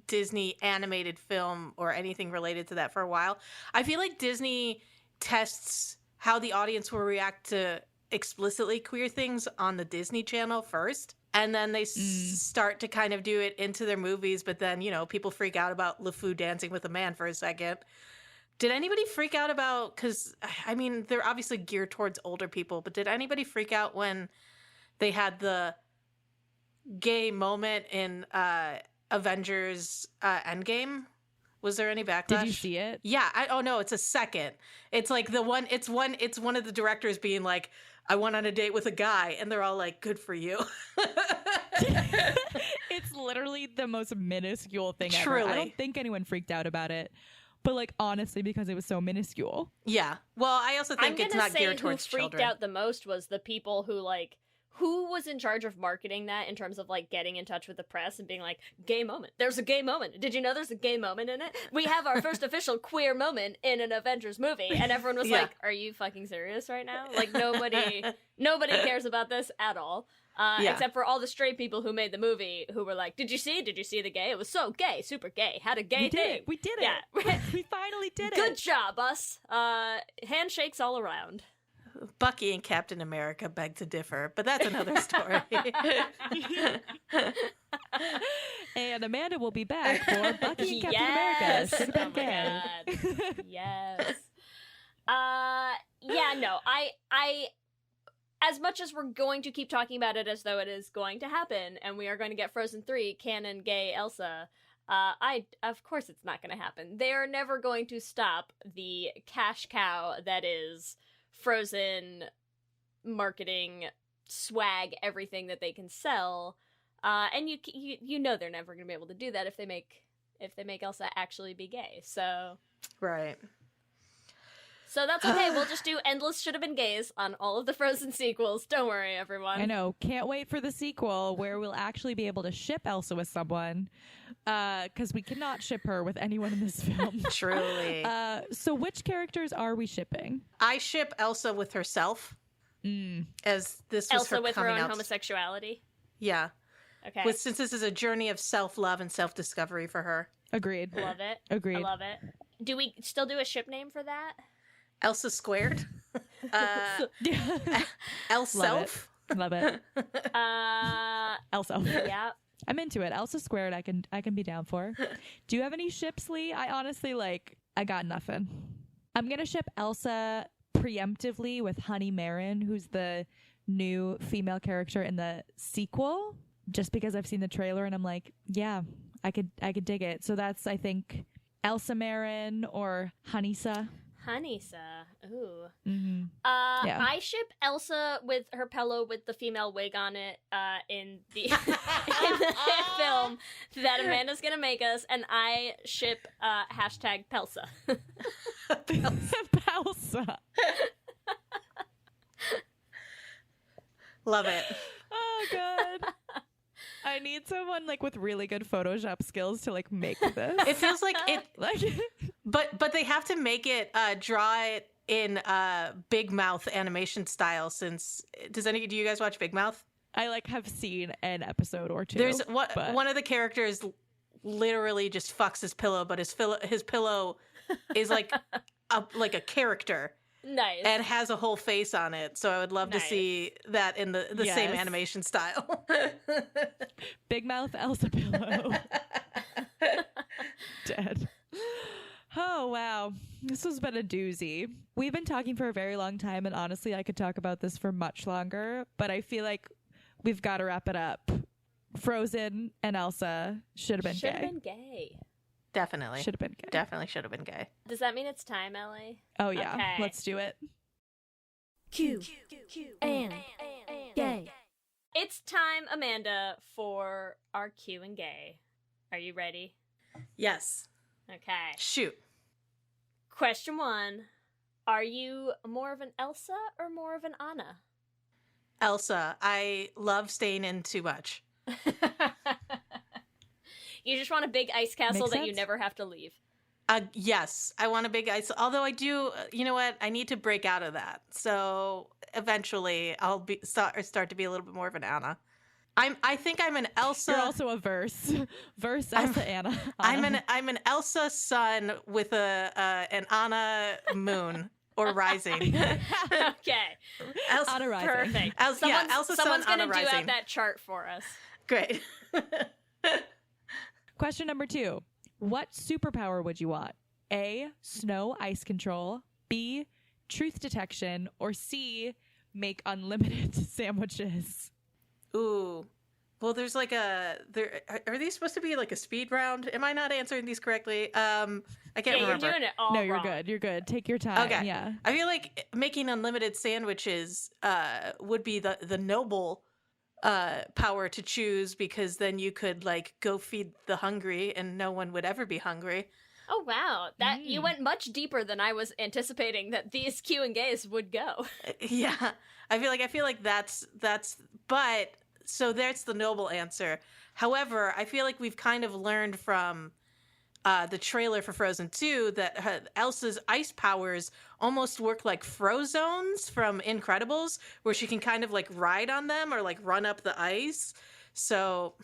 Disney animated film or anything related to that for a while. I feel like Disney tests how the audience will react to explicitly queer things on the Disney Channel first. And then they start to kind of do it into their movies. But then, you know, people freak out about LeFou dancing with a man for a second. Did anybody freak out about, because, I mean, they're obviously geared towards older people, but did anybody freak out when they had the gay moment in Avengers Endgame? Was there any backlash? Did you see it? Yeah. Oh no, it's a second. It's like it's one of the directors being like, I went on a date with a guy, and they're all like, good for you. It's literally the most minuscule thing Truly. ever. I don't think anyone freaked out about it. But like honestly, because it was so minuscule. Yeah. Well, I also think it's not geared towards who freaked children. out the most was the people who who was in charge of marketing that in terms of like getting in touch with the press and being like, gay moment. There's a gay moment. Did you know there's a gay moment in it? We have our first official queer moment in an Avengers movie. And everyone was like, are you fucking serious right now? Like nobody cares about this at all. Except for all the straight people who made the movie who were like, did you see the gay? It was so gay, super gay. Had a gay thing. We did it. Yeah. We finally did it. Good job, us. Handshakes all around. Bucky and Captain America beg to differ, but that's another story. And Amanda will be back for Bucky and Captain Yes. America. Oh my God. Yes. Yeah, no, I as much as we're going to keep talking about it as though it is going to happen, and we are going to get Frozen 3 canon gay Elsa, of course it's not going to happen. They are never going to stop the cash cow that is Frozen marketing swag, everything that they can sell. And you know they're never going to be able to do that if they make Elsa actually be gay. So Right. So that's okay. We'll just do endless should have been gays on all of the Frozen sequels. Don't worry, everyone. I know. Can't wait for the sequel where we'll actually be able to ship Elsa with someone, because we cannot ship her with anyone in this film. Truly. So which characters are we shipping? I ship Elsa with herself. As this was Elsa her with her coming own out. homosexuality. Yeah. Okay. Since this is a journey of self-love and self-discovery for her. Agreed. Love it. Agreed. I love it. Do we still do a ship name for that? Elsa squared. Elself. Love it. Elsa. Yeah. I'm into it. Elsa squared. I can be down for. Do you have any ships, Lee? I honestly I got nothing. I'm gonna ship Elsa preemptively with Honey Marin, who's the new female character in the sequel, just because I've seen the trailer and I'm like, yeah, I could dig it. So that's, I think, Elsa Marin or Hanisa. Hanisa. Ooh. Mm-hmm. Yeah. I ship Elsa with her pillow with the female wig on it in the in the film that Amanda's gonna make us, and I ship hashtag Pelsa. Pelsa. Love it. Oh god. I need someone with really good Photoshop skills to make this. It feels like it but they have to make it draw it in Big Mouth animation style. Since do you guys watch Big Mouth? I have seen an episode or two. There's one of the characters literally just fucks his pillow, but his pillow is like a character. Nice. And has a whole face on it. So I would love to see that in the same animation style. Big Mouth Elsa pillow. Dead. Oh, wow. This has been a doozy. We've been talking for a very long time, and honestly, I could talk about this for much longer, but I feel like we've got to wrap it up. Frozen and Elsa should have been gay. Should have been gay. Definitely. Should have been gay. Definitely should have been gay. Does that mean it's time, Ellie? Oh, yeah. Okay. Let's do it. Q and gay. It's time, Amanda, for our Q and gay. Are you ready? Yes. Okay. Shoot. Question 1. Are you more of an Elsa or more of an Anna? Elsa. I love staying in too much. You just want a big ice castle Makes that you sense. never have to leave. Yes, I want a big ice. Although I do, you know what? I need to break out of that. So eventually, I'll start to be a little bit more of an Anna. I think I'm an Elsa. You're also a verse Elsa Anna. I'm an Elsa sun with an Anna moon or rising. Okay. Elsa, Anna rising. Perfect. Elsa someone's sun, going to Anna do rising. out that chart for us. Great. Question number 2. What superpower would you want? A, snow ice control. B, truth detection. Or C, make unlimited sandwiches. Ooh. Well, there's are these supposed to be a speed round? Am I not answering these correctly? I can't remember. You're doing it all No, you're wrong. good. You're good. Take your time. Okay. Yeah. I feel like making unlimited sandwiches would be the noble power to choose, because then you could go feed the hungry and no one would ever be hungry. Oh, wow. That you went much deeper than I was anticipating that these Q and gays would go. Yeah. I feel like that's but so that's the noble answer. However, I feel like we've kind of learned from the trailer for Frozen 2 that Elsa's ice powers almost work like Frozones from Incredibles, where she can kind of ride on them or run up the ice. So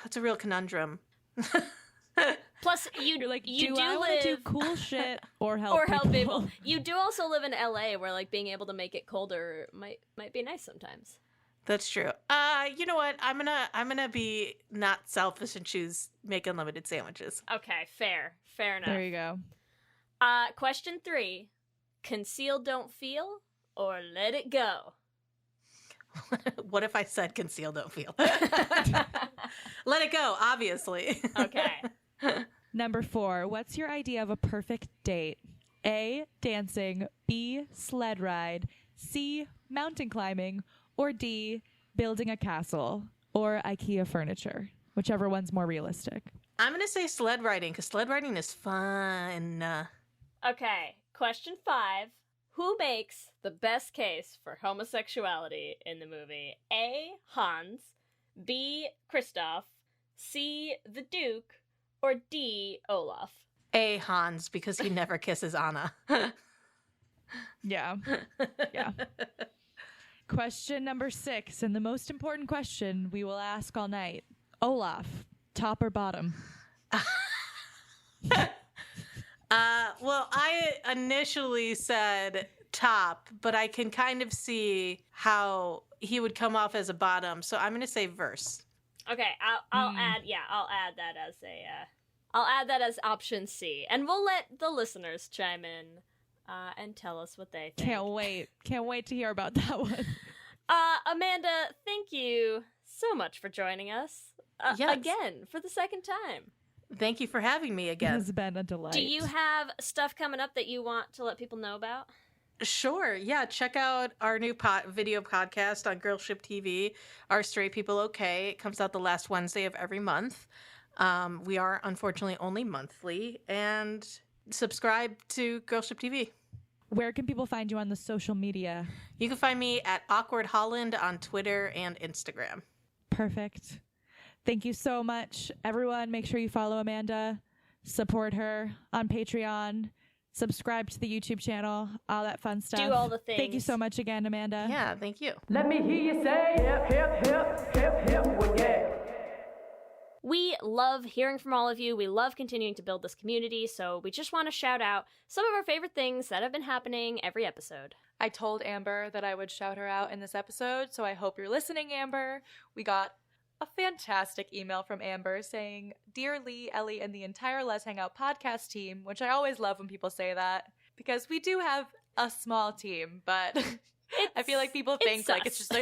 it's a real conundrum. Plus, you You're you do I do want to live do cool shit or help people. You do also live in LA, where being able to make it colder might be nice sometimes. That's true. You know what? I'm gonna be not selfish and choose make unlimited sandwiches. Okay, fair enough. There you go. Question 3: conceal, don't feel, or let it go. What if I said conceal, don't feel? Let it go, obviously. Okay. Number 4. What's your idea of a perfect date? A, dancing. B, sled ride. C, mountain climbing. Or D, building a castle. or IKEA furniture, whichever one's more realistic. I'm going to say sled riding, because sled riding is fun. Okay, question 5. Who makes the best case for homosexuality in the movie? A. Hans, B. Kristoff, C. the Duke, or D. Olaf? A. Hans, because he never kisses Anna. Yeah. Yeah. Question number 6, and the most important question we will ask all night. Olaf, top or bottom? Well, I initially said top, but I can kind of see how he would come off as a bottom, so I'm going to say verse. Okay, I'll add that as option C, and we'll let the listeners chime in and tell us what they think. Can't wait to hear about that one. Amanda, thank you so much for joining us again for the second time. Thank you for having me again. It has been a delight. Do you have stuff coming up that you want to let people know about? Sure. Yeah. Check out our new video podcast on GirlShipTV, Are Straight People Okay? It comes out the last Wednesday of every month. We are unfortunately only monthly. And subscribe to GirlShipTV. Where can people find you on the social media? You can find me at Awkward Holland on Twitter and Instagram. Perfect. Thank you so much. Everyone, make sure you follow Amanda, support her on Patreon, subscribe to the YouTube channel, all that fun stuff. Do all the things. Thank you so much again, Amanda. Yeah, thank you. Let me hear you say hip, hip, hip, hip, hip, well, yeah. We love hearing from all of you. We love continuing to build this community, so we just want to shout out some of our favorite things that have been happening every episode. I told Amber that I would shout her out in this episode, so I hope you're listening, Amber. We got a fantastic email from Amber saying, "Dear Lee, Ellie, and the entire Let's Hang Out podcast team," which I always love when people say that, because we do have a small team, but I feel like people think like it's just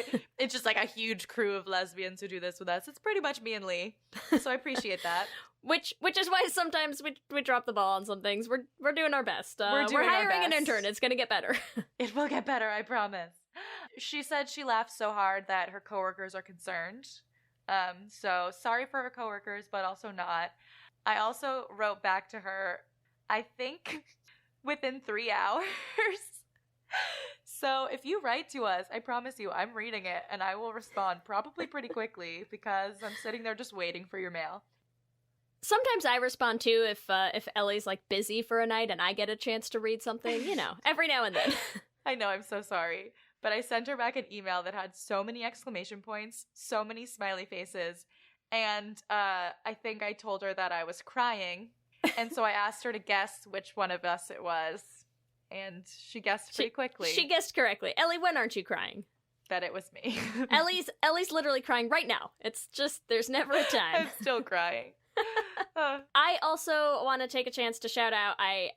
like a huge crew of lesbians who do this with us. It's pretty much me and Lee, so I appreciate that. Which is why sometimes we drop the ball on some things. We're doing our best. We're hiring an intern. It's gonna get better. It will get better, I promise. She said she laughed so hard that her coworkers are concerned. So sorry for her coworkers, but also not. I also wrote back to her, I think within 3 hours. So if you write to us, I promise you, I'm reading it and I will respond probably pretty quickly because I'm sitting there just waiting for your mail. Sometimes I respond too if Ellie's like busy for a night and I get a chance to read something, every now and then. I know, I'm so sorry. But I sent her back an email that had so many exclamation points, so many smiley faces, and I think I told her that I was crying, and so I asked her to guess which one of us it was, and she guessed pretty quickly. She guessed correctly. Ellie, when aren't you crying? That it was me. Ellie's literally crying right now. It's just, there's never a time. I'm still crying. I also want to take a chance to shout out, I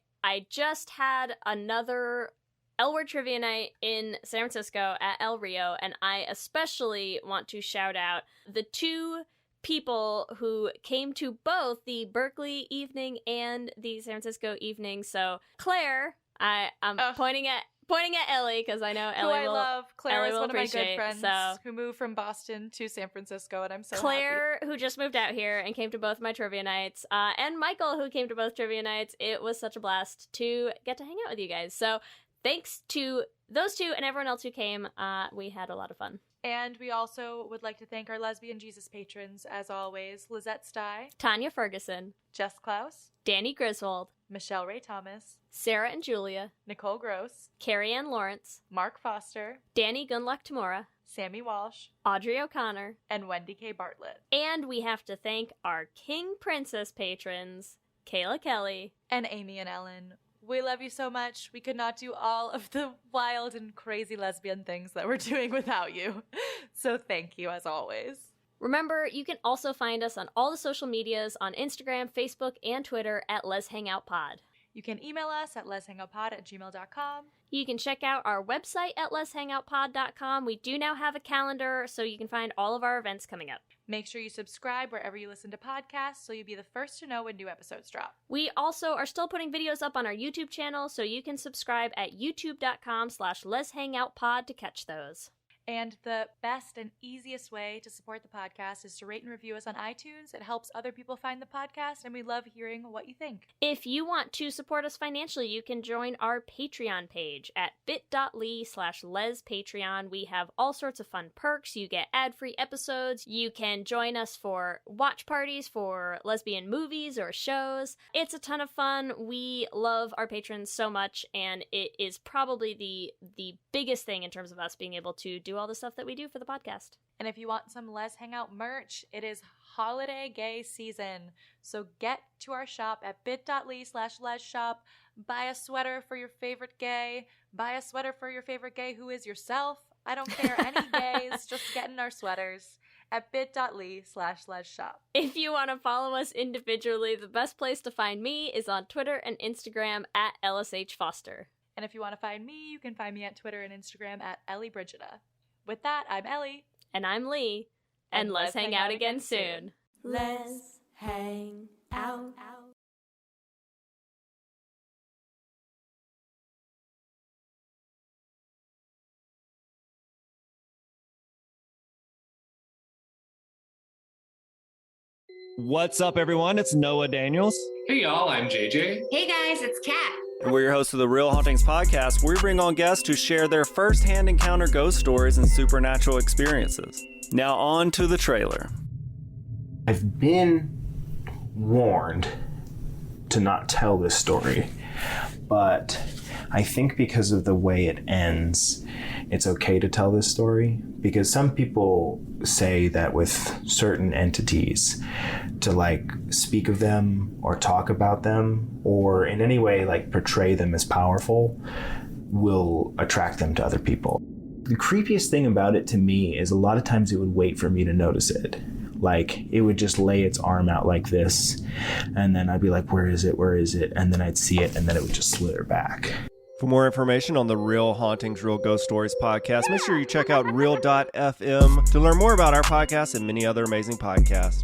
just had another L Word Trivia Night in San Francisco at El Rio, and I especially want to shout out the 2 people who came to both the Berkeley evening and the San Francisco evening. So Claire, I'm pointing at Ellie because I know Ellie will. I love. Claire Ellie is one of my good friends who moved from Boston to San Francisco, and I'm so Claire, happy. who just moved out here and came to both my trivia nights, and Michael, who came to both trivia nights. It was such a blast to get to hang out with you guys. So thanks to those 2 and everyone else who came. We had a lot of fun. And we also would like to thank our Lesbian Jesus patrons, as always, Lizette Stye, Tanya Ferguson, Jess Klaus, Danny Griswold, Michelle Ray Thomas, Sarah and Julia, Nicole Gross, Carrie Ann Lawrence, Mark Foster, Danny Gunluck Tamora, Sammy Walsh, Audrey O'Connor, and Wendy K. Bartlett. And we have to thank our King Princess patrons, Kayla Kelly, and Amy and Ellen. We love you so much. We could not do all of the wild and crazy lesbian things that we're doing without you. So thank you, as always. Remember, you can also find us on all the social medias on Instagram, Facebook, and Twitter at Let's Hang Out Pod. You can email us at letshangoutpod@gmail.com. You can check out our website at letshangoutpod.com. We do now have a calendar, so you can find all of our events coming up. Make sure you subscribe wherever you listen to podcasts so you'll be the first to know when new episodes drop. We also are still putting videos up on our YouTube channel, so you can subscribe at youtube.com/letshangoutpod to catch those. And the best and easiest way to support the podcast is to rate and review us on iTunes. It helps other people find the podcast, and we love hearing what you think. If you want to support us financially, you can join our Patreon page at bit.ly/lespatreon. We have all sorts of fun perks. You get ad-free episodes. You can join us for watch parties for lesbian movies or shows. It's a ton of fun. We love our patrons so much, and it is probably the biggest thing in terms of us being able to do all the stuff that we do for the podcast. And if you want some Les Hangout merch, it is holiday gay season. So get to our shop at bit.ly/lesshop. Buy a sweater for your favorite gay. Buy a sweater for your favorite gay who is yourself. I don't care, any gays, just get in our sweaters at bit.ly/lesshop. If you want to follow us individually, the best place to find me is on Twitter and Instagram at LSHFoster. And if you want to find me, you can find me at Twitter and Instagram at EllieBrigida. With that, I'm Ellie. And I'm Lee. And let's hang out again soon. Let's hang out. What's up, everyone? It's Noah Daniels. Hey, y'all. I'm JJ. Hey, guys. It's Kat. And we're your hosts of the Real Hauntings podcast, where we bring on guests to share their first-hand encounter ghost stories and supernatural experiences. Now on to the trailer. I've been warned to not tell this story, but I think because of the way it ends, it's okay to tell this story, because some people say that with certain entities, to like speak of them or talk about them or in any way like portray them as powerful will attract them to other people. The creepiest thing about it to me is a lot of times it would wait for me to notice it. Like it would just lay its arm out like this, and then I'd be like, where is it? Where is it? And then I'd see it, and then it would just slither back. For more information on the Real Hauntings, Real Ghost Stories podcast, make sure you check out real.fm to learn more about our podcast and many other amazing podcasts.